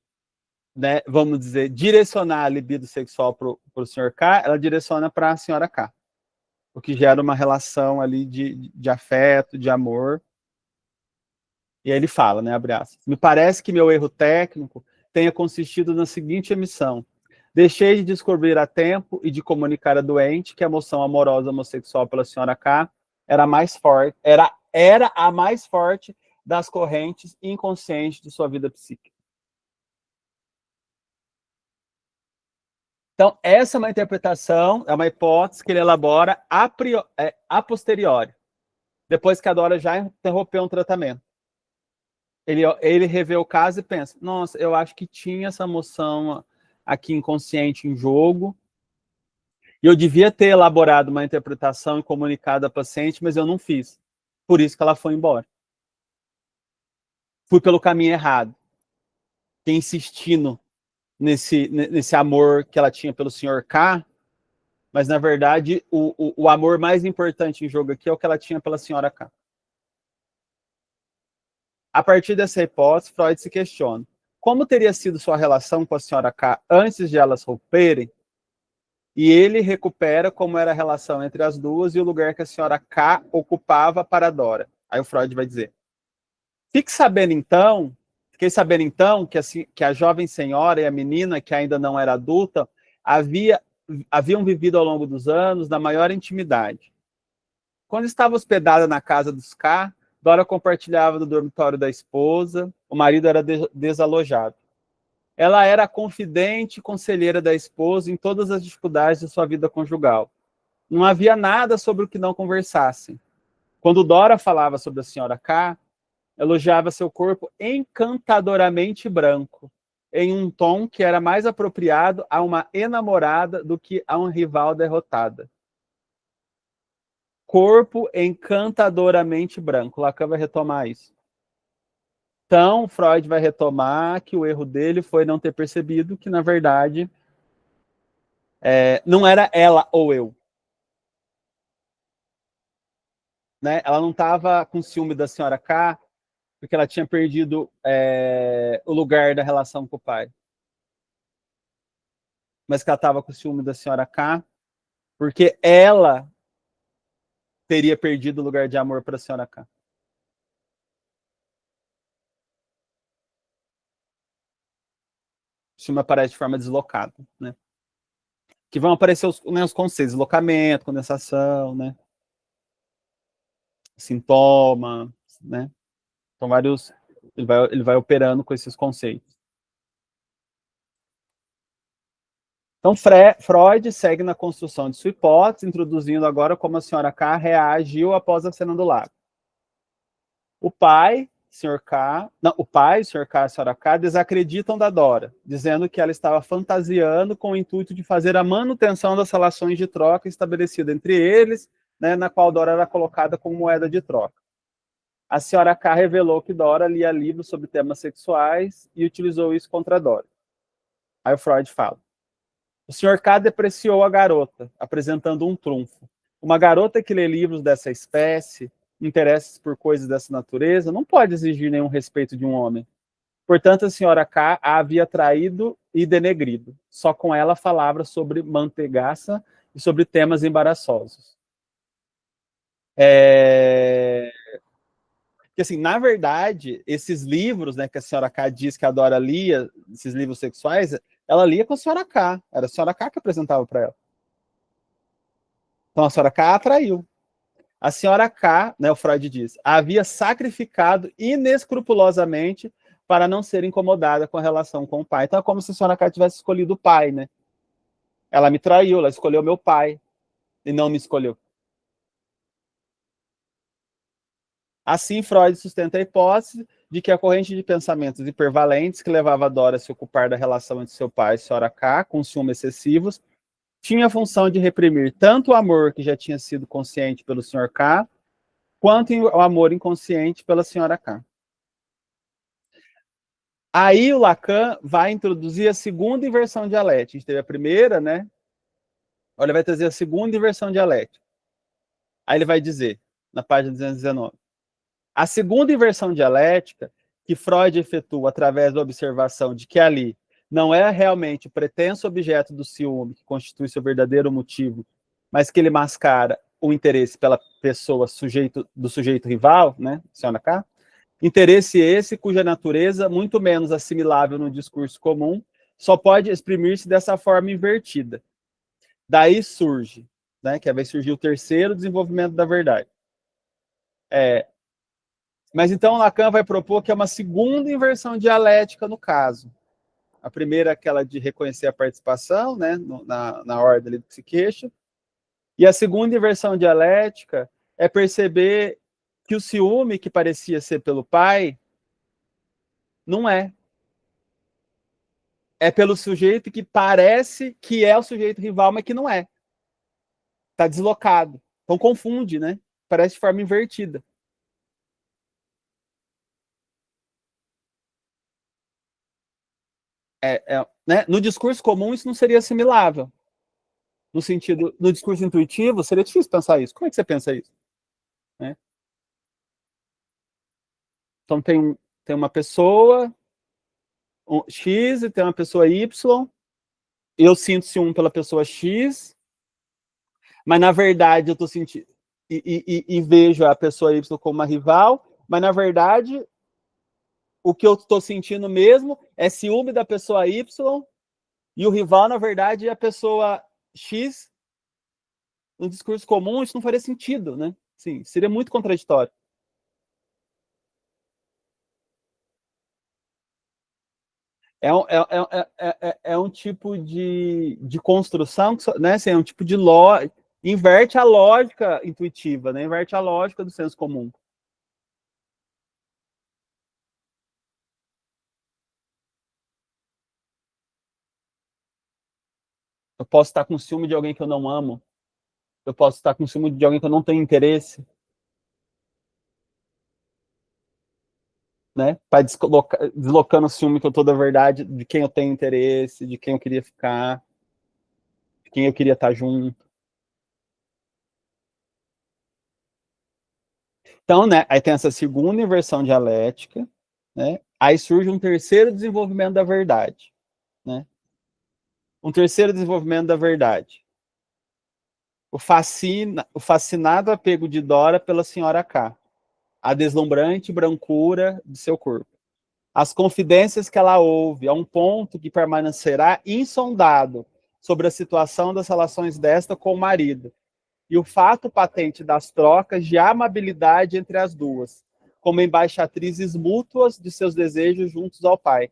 A: né, vamos dizer, direcionar a libido sexual para o senhor K, ela direciona para a senhora K, o que gera uma relação ali de afeto, de amor. E aí ele fala, né, abre aspas, me parece que meu erro técnico tenha consistido na seguinte emissão: deixei de descobrir a tempo e de comunicar a doente que a emoção amorosa homossexual pela senhora K era mais forte, era a mais forte das correntes inconscientes de sua vida psíquica. Então, essa é uma interpretação, é uma hipótese que ele elabora a posteriori, depois que a Dora já interrompeu um tratamento. Ele revê o caso e pensa, nossa, eu acho que tinha essa emoção aqui inconsciente em jogo, e eu devia ter elaborado uma interpretação e comunicado à paciente, mas eu não fiz. Por isso que ela foi embora. Fui pelo caminho errado. Fiquei insistindo nesse amor que ela tinha pelo senhor K, mas, na verdade, o amor mais importante em jogo aqui é o que ela tinha pela senhora K. A partir dessa hipótese, Freud se questiona: como teria sido sua relação com a senhora K antes de elas romperem? E ele recupera como era a relação entre as duas e o lugar que a senhora K ocupava para Dora. Aí o Freud vai dizer: fiquei sabendo então que a jovem senhora e a menina, que ainda não era adulta, haviam vivido ao longo dos anos na maior intimidade. Quando estava hospedada na casa dos K, Dora compartilhava do dormitório da esposa, o marido era desalojado. Ela era a confidente e conselheira da esposa em todas as dificuldades de sua vida conjugal. Não havia nada sobre o que não conversassem. Quando Dora falava sobre a senhora K, elogiava seu corpo encantadoramente branco, em um tom que era mais apropriado a uma enamorada do que a um rival derrotada. Corpo encantadoramente branco. Lacan vai retomar isso. Então, Freud vai retomar que o erro dele foi não ter percebido que, na verdade, não era ela ou eu. Né? Ela não estava com ciúme da senhora K, porque ela tinha perdido o lugar da relação com o pai. Mas que ela estava com ciúme da senhora K, porque ela teria perdido o lugar de amor para a senhora K. O ciúme aparece de forma deslocada, né? Que vão aparecer os conceitos, deslocamento, condensação, né? Sintoma, né? São vários. Ele vai operando com esses conceitos. Então, Freud segue na construção de sua hipótese, introduzindo agora como a senhora K reagiu após a cena do lago. O pai, Sr. K, não, o pai, Sr. K e a senhora K desacreditam da Dora, dizendo que ela estava fantasiando com o intuito de fazer a manutenção das relações de troca estabelecida entre eles, né, na qual Dora era colocada como moeda de troca. A senhora K revelou que Dora lia livros sobre temas sexuais e utilizou isso contra Dora. Aí o Freud fala: o Sr. K depreciou a garota, apresentando um trunfo. Uma garota que lê livros dessa espécie, interesses por coisas dessa natureza, não pode exigir nenhum respeito de um homem. Portanto, a senhora K a havia traído e denegrido. Só com ela falava sobre manteigaça e sobre temas embaraçosos. Porque, assim, na verdade, esses livros, né, que a senhora K diz que a Dora lia, esses livros sexuais, ela lia com a senhora K. Era a senhora K que apresentava para ela. Então a senhora K atraiu. A senhora K, né, o Freud diz, havia sacrificado inescrupulosamente para não ser incomodada com a relação com o pai. Então é como se a senhora K tivesse escolhido o pai, né? Ela me traiu, ela escolheu meu pai e não me escolheu. Assim, Freud sustenta a hipótese de que a corrente de pensamentos hipervalentes que levava a Dora a se ocupar da relação entre seu pai e a senhora K, com ciúmes excessivos, tinha a função de reprimir tanto o amor que já tinha sido consciente pelo Sr. K, quanto o amor inconsciente pela senhora K. Aí o Lacan vai introduzir a segunda inversão dialética. A gente teve a primeira, né? Agora ele vai trazer a segunda inversão dialética. Aí ele vai dizer, na página 219, a segunda inversão dialética, que Freud efetua através da observação de que ali não é realmente o pretenso objeto do ciúme que constitui seu verdadeiro motivo, mas que ele mascara o interesse pela pessoa do sujeito rival, né, senhora K, interesse esse cuja natureza, muito menos assimilável no discurso comum, só pode exprimir-se dessa forma invertida. Daí surge, né, que vai surgir o terceiro desenvolvimento da verdade. Mas então Lacan vai propor que é uma segunda inversão dialética no caso. A primeira é aquela de reconhecer a participação, né, na ordem do psiqueixo. E a segunda inversão dialética é perceber que o ciúme que parecia ser pelo pai não é. É pelo sujeito que parece que é o sujeito rival, mas que não é. Está deslocado. Então confunde, né? Parece de forma invertida. Né? No discurso comum isso não seria assimilável. No sentido, no discurso intuitivo, seria difícil pensar isso. Como é que você pensa isso? Né? Então tem uma pessoa X e tem uma pessoa Y. Eu sinto ciúme pela pessoa X, mas na verdade eu tô sentindo. e vejo a pessoa Y como uma rival, mas na verdade o que eu estou sentindo mesmo é ciúme da pessoa Y e o rival, na verdade, é a pessoa X. No discurso comum, isso não faria sentido, né? Sim, seria muito contraditório. É um tipo de construção, né? Assim, é um tipo de lógica, inverte a lógica intuitiva, né? Inverte a lógica do senso comum. Eu posso estar com ciúme de alguém que eu não amo, eu posso estar com ciúme de alguém que eu não tenho interesse, né? Para deslocando o ciúme que eu tô da verdade de quem eu tenho interesse, de quem eu queria ficar, de quem eu queria estar junto. Então, né, aí tem essa segunda inversão dialética, né? Aí surge um terceiro desenvolvimento da verdade, né? Um terceiro desenvolvimento da verdade. O fascinado apego de Dora pela senhora K, a deslumbrante brancura de seu corpo. As confidências que ela ouve, a um ponto que permanecerá insondado sobre a situação das relações desta com o marido, e o fato patente das trocas de amabilidade entre as duas, como embaixatrizes mútuas de seus desejos juntos ao pai.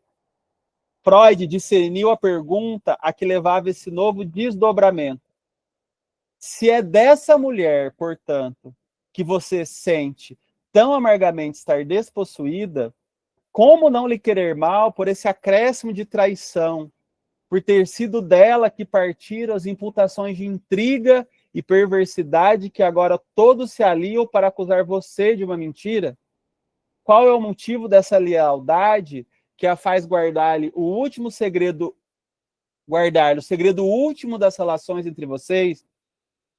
A: Freud discerniu a pergunta a que levava esse novo desdobramento. Se é dessa mulher, portanto, que você sente tão amargamente estar despossuída, como não lhe querer mal por esse acréscimo de traição, por ter sido dela que partiram as imputações de intriga e perversidade que agora todos se aliam para acusar você de uma mentira? Qual é o motivo dessa lealdade que a faz guardar-lhe o último segredo, guardar o segredo último das relações entre vocês?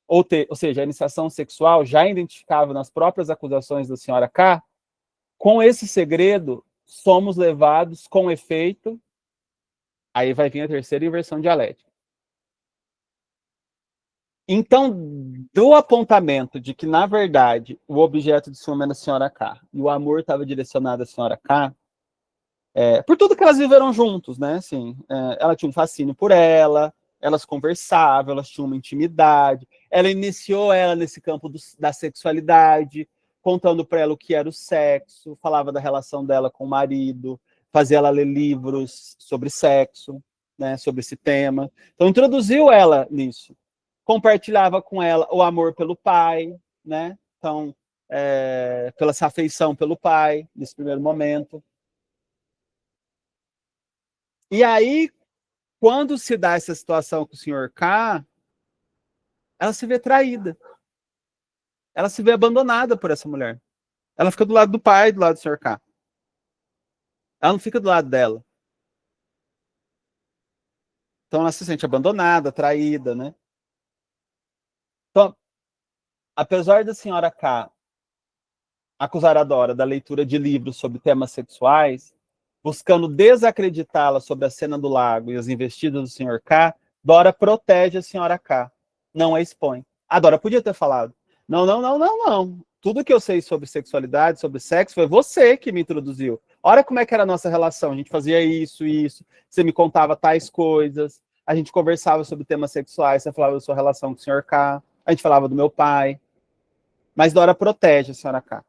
A: Ou seja, a iniciação sexual já identificável nas próprias acusações da senhora K, com esse segredo, somos levados com efeito. Aí vai vir a terceira inversão dialética. Então, do apontamento de que, na verdade, o objeto de ciúme era a senhora K e o amor estava direcionado à senhora K, por tudo que elas viveram juntos, né? Assim, ela tinha um fascínio por ela, elas conversavam, elas tinham uma intimidade. Ela iniciou ela nesse campo da sexualidade, contando para ela o que era o sexo, falava da relação dela com o marido, fazia ela ler livros sobre sexo, né? Sobre esse tema. Então, introduziu ela nisso. Compartilhava com ela o amor pelo pai, né? Então, pela essa afeição pelo pai, nesse primeiro momento. E aí, quando se dá essa situação com o senhor K, ela se vê traída. Ela se vê abandonada por essa mulher. Ela fica do lado do pai, do lado do senhor K. Ela não fica do lado dela. Então ela se sente abandonada, traída, né? Então, apesar da senhora K acusar a Dora da leitura de livros sobre temas sexuais, buscando desacreditá-la sobre a cena do lago e as investidas do senhor K, Dora protege a senhora K, não a expõe. A Dora podia ter falado: não, não, não, não, não. Tudo que eu sei sobre sexualidade, sobre sexo, foi você que me introduziu. Olha como é que era a nossa relação. A gente fazia isso, isso. Você me contava tais coisas. A gente conversava sobre temas sexuais. Você falava da sua relação com o senhor K. A gente falava do meu pai. Mas Dora protege a senhora K.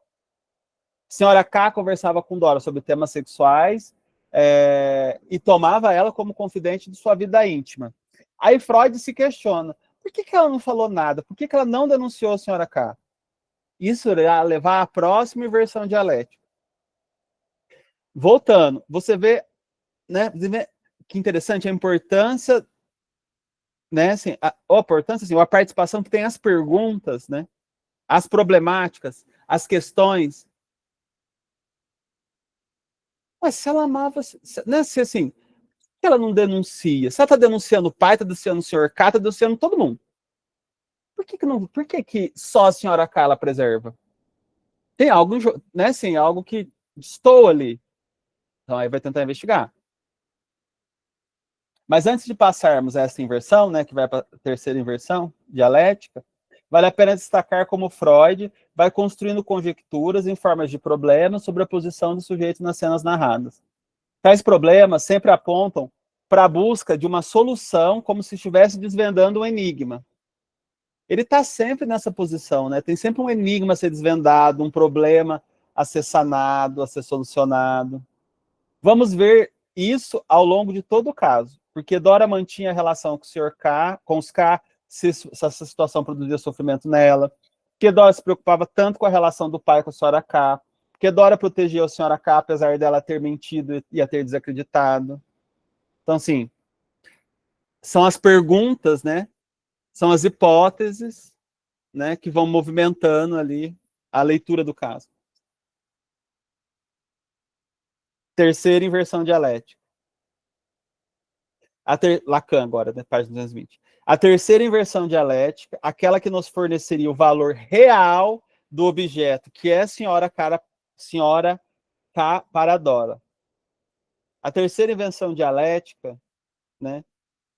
A: Senhora K conversava com Dora sobre temas sexuais e tomava ela como confidente de sua vida íntima. Aí Freud se questiona: por que ela não falou nada? Por que ela não denunciou a senhora K? Isso irá levar à próxima inversão dialética. Voltando, você vê, né, que interessante a importância, né, assim, a importância, assim, a participação que tem as perguntas, né, as problemáticas, as questões. Mas se ela amava, né, se assim, ela não denuncia? Se ela está denunciando o pai, está denunciando o senhor K, está denunciando todo mundo. Por que só a senhora K ela preserva? Tem algo, né, assim, algo que estou ali. Então aí vai tentar investigar. Mas antes de passarmos a essa inversão, né, que vai para a terceira inversão dialética, Vale a pena destacar como Freud vai construindo conjecturas em formas de problemas sobre a posição do sujeito nas cenas narradas. Tais problemas sempre apontam para a busca de uma solução, como se estivesse desvendando um enigma. Ele está sempre nessa posição, né? Tem sempre um enigma a ser desvendado, um problema a ser sanado, a ser solucionado. Vamos ver isso ao longo de todo o caso, porque Dora mantinha a relação com o Sr. K, com os K, se essa situação produzia sofrimento nela, porque Dora se preocupava tanto com a relação do pai com a Sra. K, porque Dora protegia a Sra. K, apesar dela ter mentido e a ter desacreditado. Então, assim, são as perguntas, né? São as hipóteses, né, que vão movimentando ali a leitura do caso. Terceira inversão dialética. Lacan agora, né, página 220. A terceira inversão dialética, aquela que nos forneceria o valor real do objeto, que é senhora K para Dora. A terceira inversão dialética, né,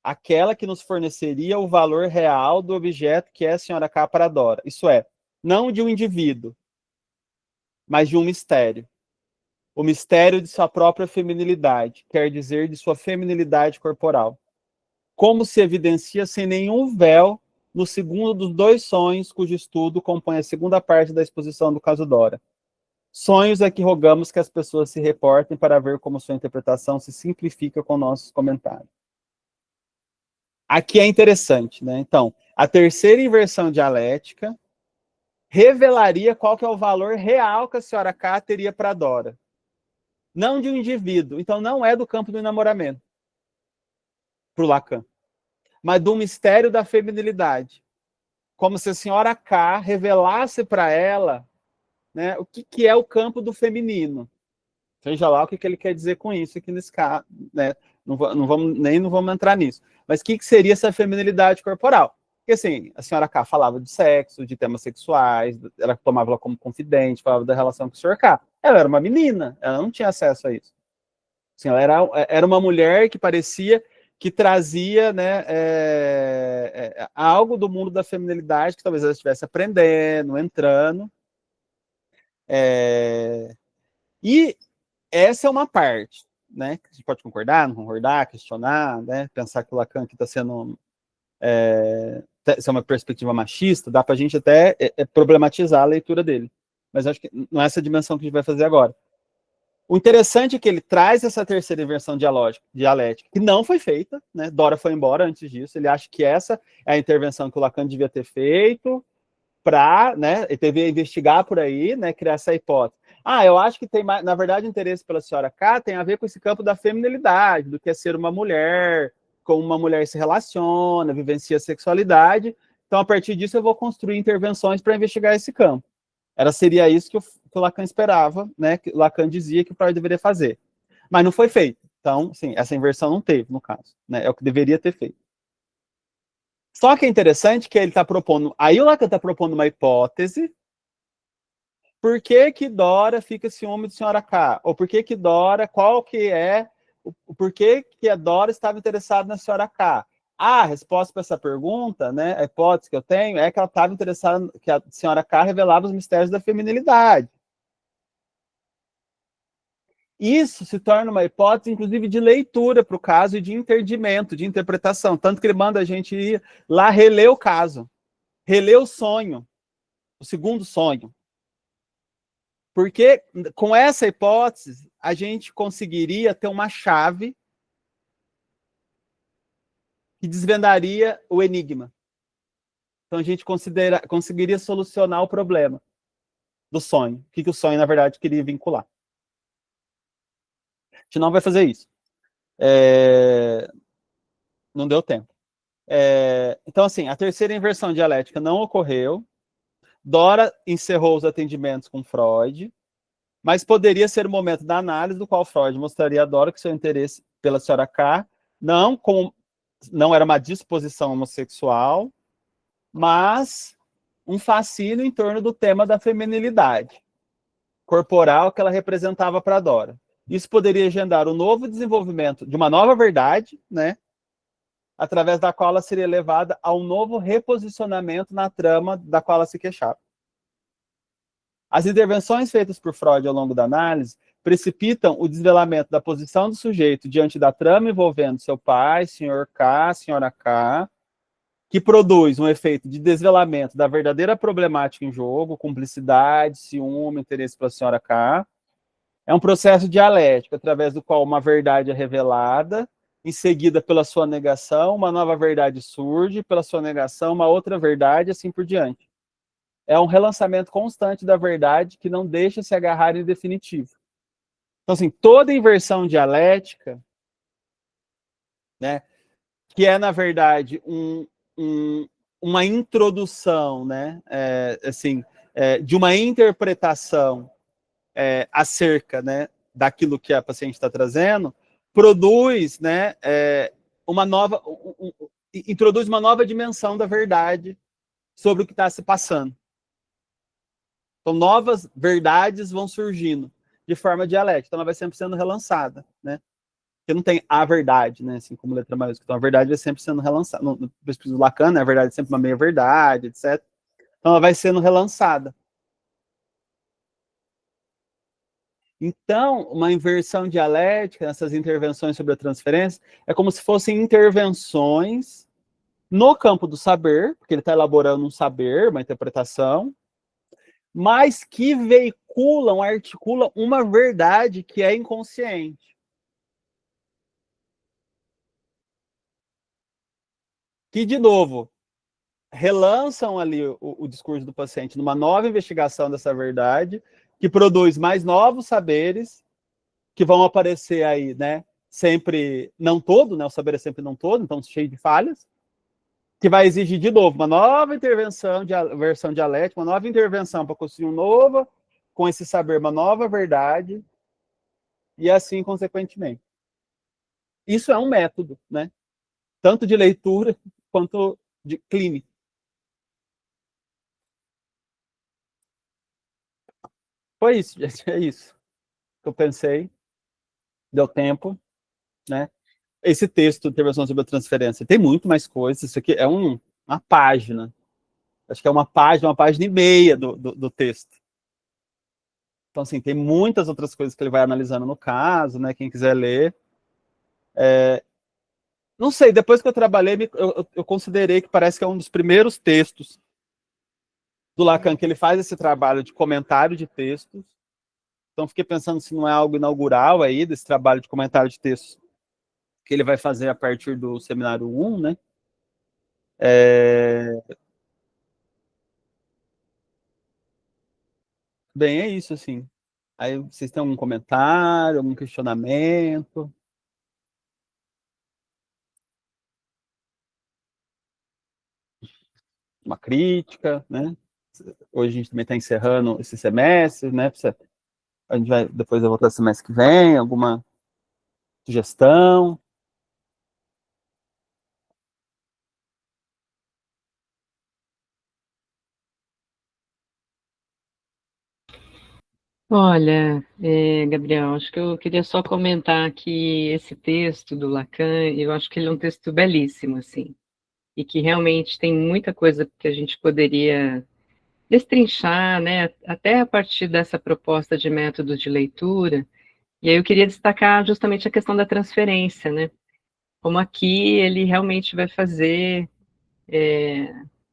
A: aquela que nos forneceria o valor real do objeto, que é senhora K para Dora. Isso é, não de um indivíduo, mas de um mistério. O mistério de sua própria feminilidade, quer dizer, de sua feminilidade corporal. Como se evidencia sem nenhum véu no segundo dos dois sonhos cujo estudo compõe a segunda parte da exposição do caso Dora. Sonhos a que rogamos que as pessoas se reportem para ver como sua interpretação se simplifica com nossos comentários. Aqui é interessante, né? Então, a terceira inversão dialética revelaria qual que é o valor real que a senhora K teria para Dora. Não de um indivíduo, então não é do campo do enamoramento, para o Lacan, mas do mistério da feminilidade. Como se a senhora K revelasse para ela, né, o que é o campo do feminino. Veja lá o que ele quer dizer com isso aqui nesse caso, né? Não vamos entrar nisso. Mas o que seria essa feminilidade corporal? Porque assim, a senhora K falava de sexo, de temas sexuais, ela tomava ela como confidente, falava da relação com o senhor K. Ela era uma menina, ela não tinha acesso a isso. Assim, ela era uma mulher que parecia que trazia, né, algo do mundo da feminilidade que talvez ela estivesse aprendendo, entrando. E essa é uma parte, né? A gente pode concordar, não concordar, questionar, né? Pensar que o Lacan aqui está sendo se é uma perspectiva machista, dá para a gente até problematizar a leitura dele. Mas acho que não é essa dimensão que a gente vai fazer agora. O interessante é que ele traz essa terceira inversão dialética, que não foi feita, né? Dora foi embora antes disso. Ele acha que essa é a intervenção que o Lacan devia ter feito para, né? Ele teve a investigar por aí, né? Criar essa hipótese. Eu acho que tem mais, na verdade, interesse pela senhora K tem a ver com esse campo da feminilidade, do que é ser uma mulher, como uma mulher se relaciona, vivencia a sexualidade. Então, a partir disso, eu vou construir intervenções para investigar esse campo. Seria isso que o Lacan esperava, né? Que o Lacan dizia que o Freud deveria fazer. Mas não foi feito. Então, sim, essa inversão não teve, no caso. Né? É o que deveria ter feito. Só que é interessante que ele está propondo... Aí o Lacan está propondo uma hipótese. Por que que Dora fica ciúme de senhora K? Ou por que que Dora... Qual que é... Por que que a Dora estava interessada na senhora K? A resposta para essa pergunta, né, a hipótese que eu tenho, é que ela estava interessada, que a senhora K revelava os mistérios da feminilidade. Isso se torna uma hipótese, inclusive, de leitura para o caso e de entendimento, de interpretação. Tanto que ele manda a gente ir lá reler o caso, reler o sonho, o segundo sonho. Porque com essa hipótese, a gente conseguiria ter uma chave que desvendaria o enigma. Então, a gente conseguiria solucionar o problema do sonho. O que o sonho, na verdade, queria vincular. A gente não vai fazer isso. Não deu tempo. Então, assim, a terceira inversão dialética não ocorreu. Dora encerrou os atendimentos com Freud, mas poderia ser o momento da análise do qual Freud mostraria a Dora que seu interesse pela senhora K não era uma disposição homossexual, mas um fascínio em torno do tema da feminilidade corporal que ela representava para Dora. Isso poderia agendar o novo desenvolvimento de uma nova verdade, né? através da qual ela seria levada a um novo reposicionamento na trama da qual ela se queixava. As intervenções feitas por Freud ao longo da análise precipitam o desvelamento da posição do sujeito diante da trama envolvendo seu pai, senhor K, senhora K, que produz um efeito de desvelamento da verdadeira problemática em jogo, cumplicidade, ciúme, interesse pela senhora K. É um processo dialético, através do qual uma verdade é revelada, em seguida, pela sua negação, uma nova verdade surge, pela sua negação, uma outra verdade, assim por diante. É um relançamento constante da verdade que não deixa se agarrar em definitivo. Então, assim, toda inversão dialética, né, que é, na verdade, uma introdução, né, de uma interpretação acerca, né, daquilo que a paciente está trazendo, produz, né, introduz uma nova dimensão da verdade sobre o que está se passando. Então, novas verdades vão surgindo de forma dialética. Então, ela vai sempre sendo relançada, né? Porque não tem a verdade, né? Assim como letra maiúscula. Então, a verdade vai sempre sendo relançada. No pesquisa do Lacan, né, a verdade é sempre uma meia-verdade, etc. Então, ela vai sendo relançada. Então, uma inversão dialética, essas intervenções sobre a transferência, é como se fossem intervenções no campo do saber, porque ele está elaborando um saber, uma interpretação, mas que veiculam, articulam uma verdade que é inconsciente. Que, de novo, relançam ali o discurso do paciente numa nova investigação dessa verdade, que produz mais novos saberes, que vão aparecer aí, né? Sempre, não todo, né? O saber é sempre não todo, então cheio de falhas, que vai exigir, de novo, uma nova intervenção, versão dialética, uma nova intervenção para construir um novo, com esse saber, uma nova verdade, e assim, consequentemente. Isso é um método, né? Tanto de leitura quanto de clínica. Foi isso, gente, é isso que eu pensei, deu tempo, né? Esse texto, Intervenção sobre a Transferência, tem muito mais coisas, isso aqui é uma página, acho que é uma página e meia do texto. Então, assim, tem muitas outras coisas que ele vai analisando no caso, né? Quem quiser ler. Não sei, depois que eu trabalhei, eu considerei que parece que é um dos primeiros textos do Lacan que ele faz esse trabalho de comentário de textos. Então, fiquei pensando se não é algo inaugural aí, desse trabalho de comentário de textos que ele vai fazer a partir do seminário 1, né? Bem, é isso, assim. Aí vocês têm algum comentário, algum questionamento, uma crítica, né? Hoje a gente também está encerrando esse semestre, né? A gente vai depois voltar semestre que vem, alguma sugestão?
B: Olha, Gabriel, acho que eu queria só comentar que esse texto do Lacan, eu acho que ele é um texto belíssimo, assim, e que realmente tem muita coisa que a gente poderia destrinchar, né, até a partir dessa proposta de método de leitura. E aí eu queria destacar justamente a questão da transferência, né, como aqui ele realmente vai fazer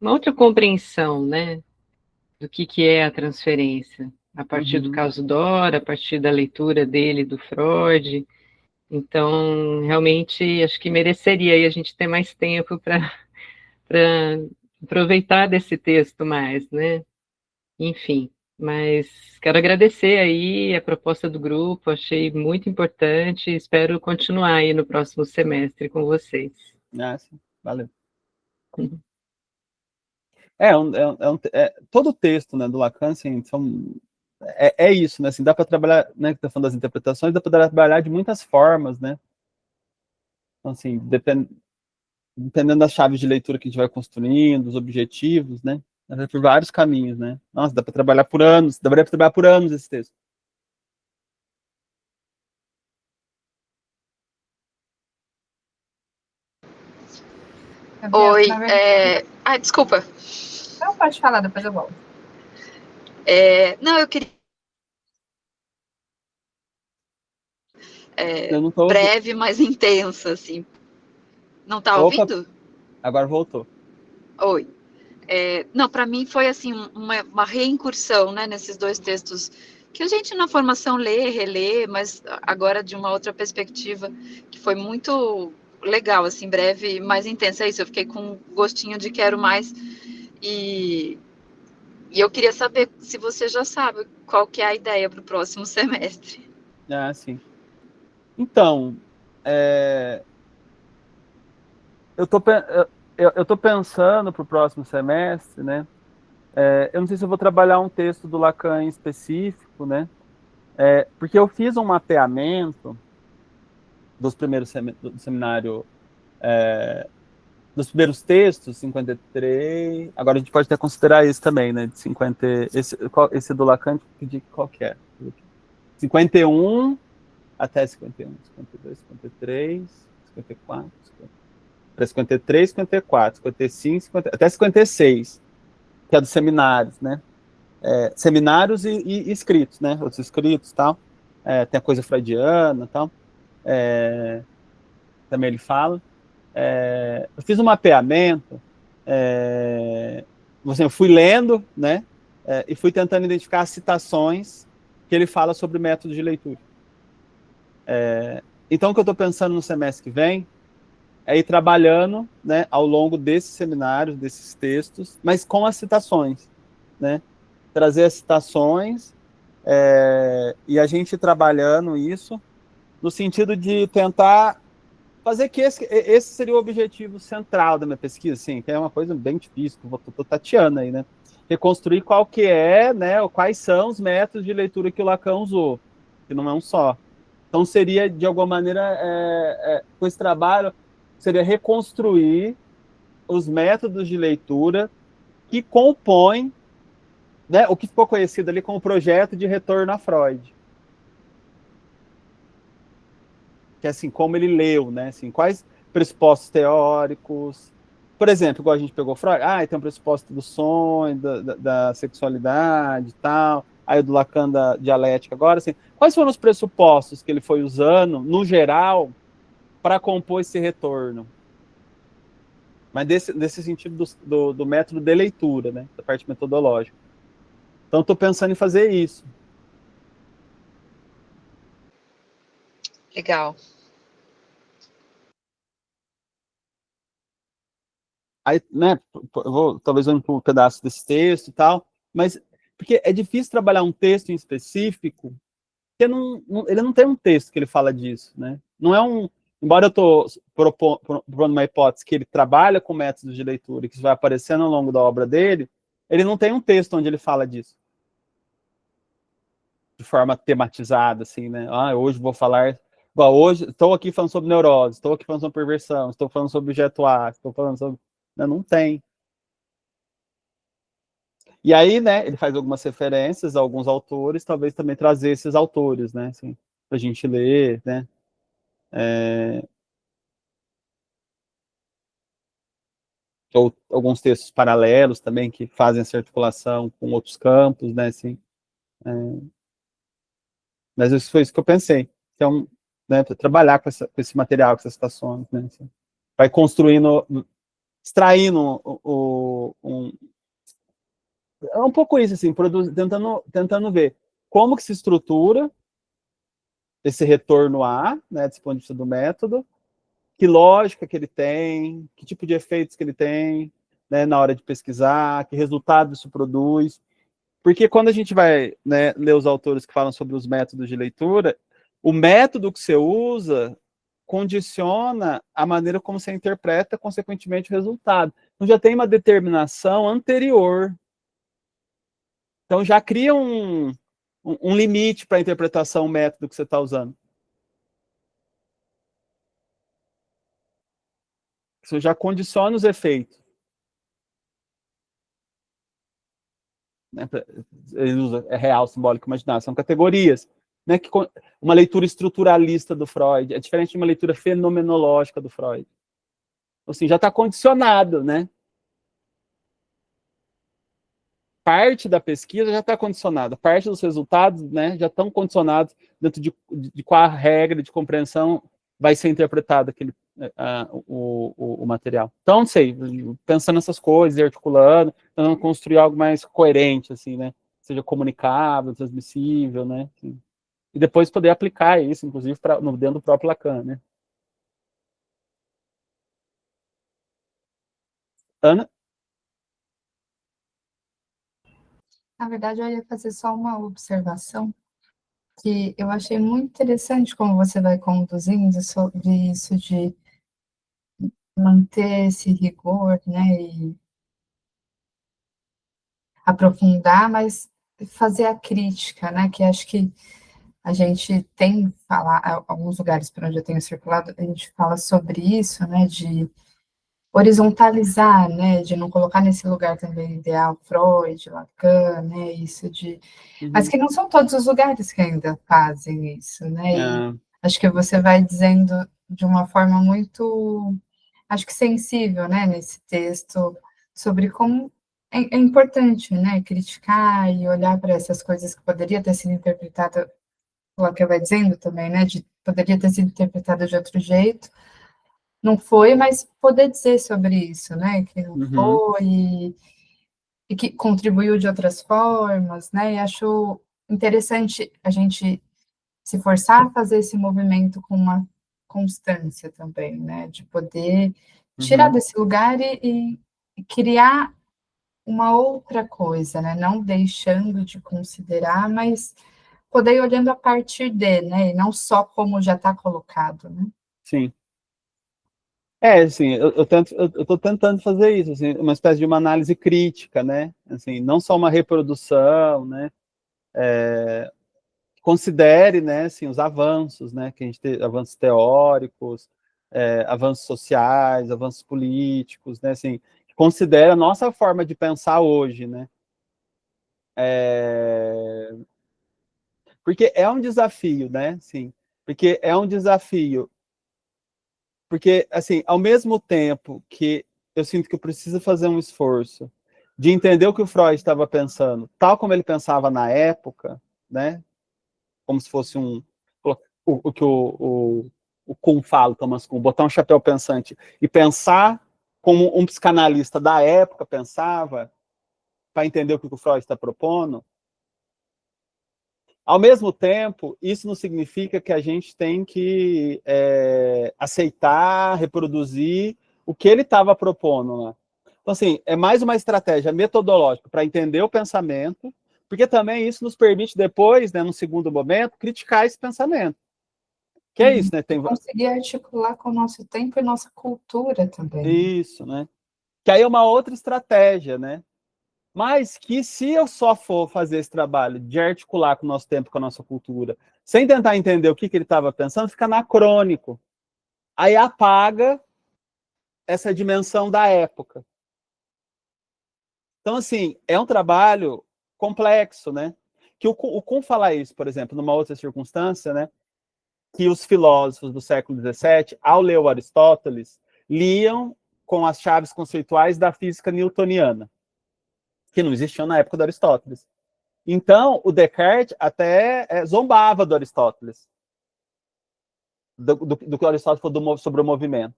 B: uma outra compreensão, né, do que é a transferência, a partir do caso Dora, a partir da leitura dele, do Freud. Então, realmente, acho que mereceria aí a gente ter mais tempo para aproveitar desse texto mais, né? Enfim, mas quero agradecer aí a proposta do grupo, achei muito importante, espero continuar aí no próximo semestre com vocês.
A: Sim, valeu. Todo o texto, né, do Lacan, assim, é isso, né? Assim, dá para trabalhar, né? Que tá falando das interpretações, dá para trabalhar de muitas formas, né? Então, assim, dependendo das chaves de leitura que a gente vai construindo, dos objetivos, né? Por vários caminhos, né? Nossa, dá para trabalhar por anos, daria para trabalhar por anos esse texto.
C: Gabriel,
D: Oi,
C: na verdade...
D: desculpa.
C: Não, pode falar, depois eu volto.
D: Não, eu queria...
A: Eu não tô
D: breve, mas intensa, assim. Não tá
A: Opa,
D: ouvindo?
A: agora voltou.
D: Oi. Não, para mim foi assim uma reincursão, né, nesses dois textos que a gente na formação lê, relê, mas agora de uma outra perspectiva, que foi muito legal, assim, breve e mais intensa. É isso, eu fiquei com gostinho de quero mais. E eu queria saber se você já sabe qual que é a ideia para o próximo semestre.
A: Ah, sim. Então, eu tô pensando para o próximo semestre, né? Eu não sei se eu vou trabalhar um texto do Lacan em específico, né? Porque eu fiz um mapeamento dos primeiros do seminário, dos primeiros textos, 53. Agora a gente pode até considerar esse também, né? De 50, esse do Lacan, de qual que é? 51 até 51, 52, 53, 54, 53, 54, 55, 50, até 56, que é dos seminários, né? Seminários e escritos, né? Outros escritos, tal. Tem a coisa freudiana, tal. Também ele fala. Eu fiz um mapeamento, eu fui lendo, né? E fui tentando identificar as citações que ele fala sobre método de leitura. Então, o que eu estou pensando no semestre que vem é ir trabalhando, né, ao longo desses seminários, desses textos, mas com as citações, né? Trazer as citações e a gente trabalhando isso no sentido de tentar fazer que esse seria o objetivo central da minha pesquisa, assim, que é uma coisa bem difícil, que eu estou tateando aí, né? Reconstruir qual que é, né, quais são os métodos de leitura que o Lacan usou, que não é um só. Então, seria, de alguma maneira, com esse trabalho, seria reconstruir os métodos de leitura que compõem, né, o que ficou conhecido ali como o projeto de retorno a Freud. Que é assim, como ele leu, né? Assim, quais pressupostos teóricos. Por exemplo, igual a gente pegou Freud, tem um pressuposto do sonho, da sexualidade e tal. Aí o do Lacan da dialética. Agora, assim, quais foram os pressupostos que ele foi usando, no geral, para compor esse retorno? Mas desse sentido do método de leitura, né? Da parte metodológica. Então, estou pensando em fazer isso.
D: Legal.
A: Aí, né, talvez eu para um pedaço desse texto e tal, mas porque é difícil trabalhar um texto em específico, porque ele não tem um texto que ele fala disso, né? Não é embora eu estou propondo uma hipótese que ele trabalha com métodos de leitura, que isso vai aparecendo ao longo da obra dele, ele não tem um texto onde ele fala disso. De forma tematizada, assim, né? Hoje vou falar... Igual hoje, estou aqui falando sobre neurose, estou aqui falando sobre perversão, estou falando sobre objeto A, estou falando sobre... Não tem. E aí, né, ele faz algumas referências a alguns autores, talvez também trazer esses autores, né, assim, para a gente ler, né. Ou alguns textos paralelos também que fazem essa articulação com outros campos, né, assim. Mas isso foi isso que eu pensei. Então, né, trabalhar com esse material, com essas citações, né, assim. Vai construindo, extraindo é um pouco isso, assim, tentando ver como que se estrutura esse retorno A, né, desse ponto de vista do método, que lógica que ele tem, que tipo de efeitos que ele tem, né, na hora de pesquisar, que resultado isso produz. Porque quando a gente vai, né, ler os autores que falam sobre os métodos de leitura, o método que você usa condiciona a maneira como você interpreta, consequentemente, o resultado. Então já tem uma determinação anterior. Então já cria um limite para a interpretação, o método que você está usando. Isso já condiciona os efeitos. Né? Ele usa real, simbólico, imaginário, são categorias. Né? Uma leitura estruturalista do Freud é diferente de uma leitura fenomenológica do Freud. Assim, já está condicionado, né? Parte da pesquisa já está condicionada, parte dos resultados, né, já estão condicionados dentro de qual a regra de compreensão vai ser interpretado o material. Então, não sei, pensando nessas coisas, articulando, tentando construir algo mais coerente, assim, né? Seja comunicável, transmissível, né? Assim. E depois poder aplicar isso, inclusive, dentro do próprio Lacan, né? Ana?
C: Na verdade, eu ia fazer só uma observação que eu achei muito interessante como você vai conduzindo sobre isso de manter esse rigor, né, e aprofundar, mas fazer a crítica, né, que acho que a gente tem falar alguns lugares por onde eu tenho circulado, a gente fala sobre isso, né, de horizontalizar, né, de não colocar nesse lugar também ideal Freud, Lacan, né, isso de... Mas que não são todos os lugares que ainda fazem isso, né, e acho que você vai dizendo de uma forma muito, acho que sensível, né, nesse texto, sobre como é importante, né, criticar e olhar para essas coisas que poderia ter sido interpretada, o Lacan vai dizendo também, né, de poderia ter sido interpretada de outro jeito, não foi, mas poder dizer sobre isso, né, que não foi, e que contribuiu de outras formas, né, e acho interessante a gente se forçar a fazer esse movimento com uma constância também, né, de poder tirar desse lugar e criar uma outra coisa, né, não deixando de considerar, mas poder ir olhando a partir de, né, e não só como já está colocado, né.
A: Sim. Assim, eu estou tentando fazer isso, assim, uma espécie de uma análise crítica, né? Assim, não só uma reprodução, né? Considere, né, assim, os avanços, né? Que a gente tem, avanços teóricos, avanços sociais, avanços políticos, né? Assim, considere a nossa forma de pensar hoje, né? Porque é um desafio, né? Sim, porque é um desafio. Porque, assim, ao mesmo tempo que eu sinto que eu preciso fazer um esforço de entender o que o Freud estava pensando, tal como ele pensava na época, né? Como se fosse o que o Kuhn fala, Thomas Kuhn, botar um chapéu pensante e pensar como um psicanalista da época pensava, para entender o que o Freud está propondo. Ao mesmo tempo, isso não significa que a gente tem que aceitar, reproduzir o que ele estava propondo lá. Então, assim, é mais uma estratégia metodológica para entender o pensamento, porque também isso nos permite depois, né, num segundo momento, criticar esse pensamento. Que é isso, né?
C: Conseguir articular com o nosso tempo e nossa cultura também.
A: Isso, né? Que aí é uma outra estratégia, né? Mas que se eu só for fazer esse trabalho de articular com o nosso tempo, com a nossa cultura, sem tentar entender o que ele estava pensando, fica anacrônico. Aí apaga essa dimensão da época. Então, assim, é um trabalho complexo, né? Que o Kuhn fala isso, por exemplo, numa outra circunstância, né? Que os filósofos do século XVII, ao ler o Aristóteles, liam com as chaves conceituais da física newtoniana, que não existiam na época do Aristóteles. Então, o Descartes até zombava do Aristóteles, do que o Aristóteles falou sobre o movimento.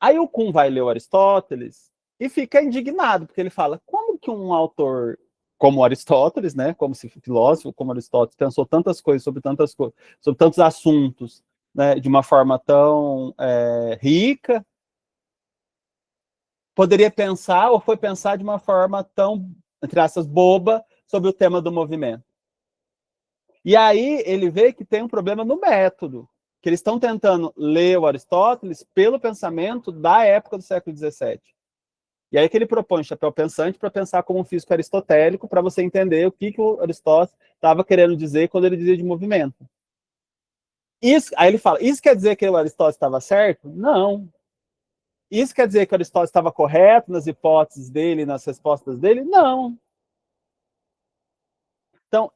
A: Aí o Kuhn vai ler o Aristóteles e fica indignado, porque ele fala, como que um autor como Aristóteles, né, como esse filósofo, como Aristóteles, pensou tantas coisas, sobre tantos assuntos, né, de uma forma tão rica, poderia pensar, ou foi pensar de uma forma tão, entre aspas, boba, sobre o tema do movimento. E aí ele vê que tem um problema no método, que eles estão tentando ler o Aristóteles pelo pensamento da época do século XVII. E aí que ele propõe o chapéu pensante para pensar como um físico aristotélico, para você entender o que o Aristóteles estava querendo dizer quando ele dizia de movimento. Isso, aí ele fala, isso quer dizer que o Aristóteles estava certo? Não. Isso quer dizer que o Aristóteles estava correto nas hipóteses dele, nas respostas dele? Não. Então,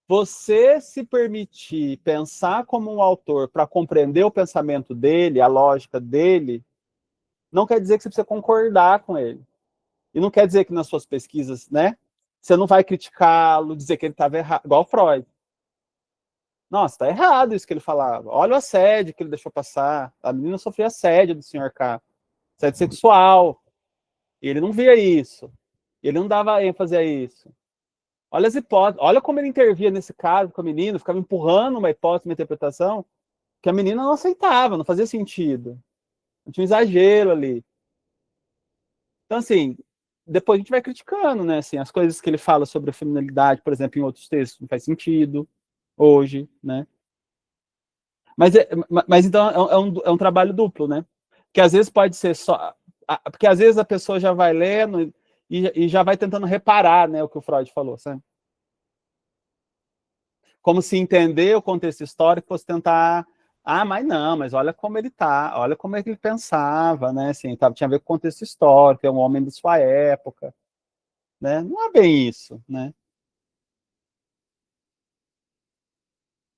A: você se permitir pensar como um autor para compreender o pensamento dele, a lógica dele, não quer dizer que você precisa concordar com ele. E não quer dizer que nas suas pesquisas, né, você não vai criticá-lo, dizer que ele estava errado, igual Freud. Nossa, está errado isso que ele falava. Olha o assédio que ele deixou passar. A menina sofria assédio do Sr. K. Assédio sexual. E ele não via isso. Ele não dava ênfase a isso. Olha as hipóteses. Olha como ele intervia nesse caso com a menina, ficava empurrando uma hipótese, uma interpretação, que a menina não aceitava, não fazia sentido. Tinha um exagero ali. Então, assim, depois a gente vai criticando, né? Assim, as coisas que ele fala sobre a feminilidade, por exemplo, em outros textos, não faz sentido hoje, né? Mas então é um trabalho duplo, né? Que às vezes pode ser só. Porque às vezes a pessoa já vai lendo e já vai tentando reparar, né, o que o Freud falou, sabe? Como se entender o contexto histórico fosse tentar. Ah, mas não, mas olha como ele tá, olha como é que ele pensava, né? Assim, tinha a ver com o contexto histórico, é um homem de sua época, né? Não é bem isso, né?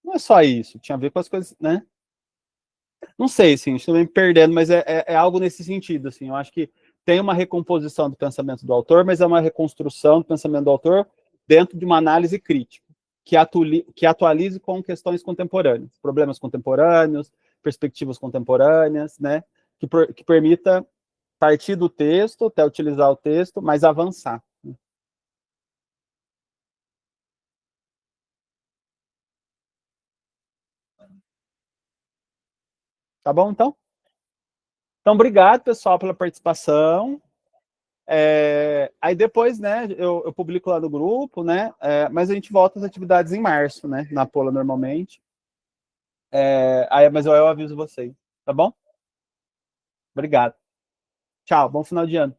A: Não é só isso, tinha a ver com as coisas, né? Não sei, sim, estou me perdendo, mas é algo nesse sentido, assim, eu acho que tem uma recomposição do pensamento do autor, mas é uma reconstrução do pensamento do autor dentro de uma análise crítica, que atualize com questões contemporâneas, problemas contemporâneos, perspectivas contemporâneas, né, que permita partir do texto, até utilizar o texto, mas avançar. Tá bom, então? Então, obrigado, pessoal, pela participação. Aí depois, né, eu publico lá no grupo, né, mas a gente volta às atividades em março, né, na Pola normalmente. Mas eu aviso vocês, tá bom? Obrigado. Tchau, bom final de ano.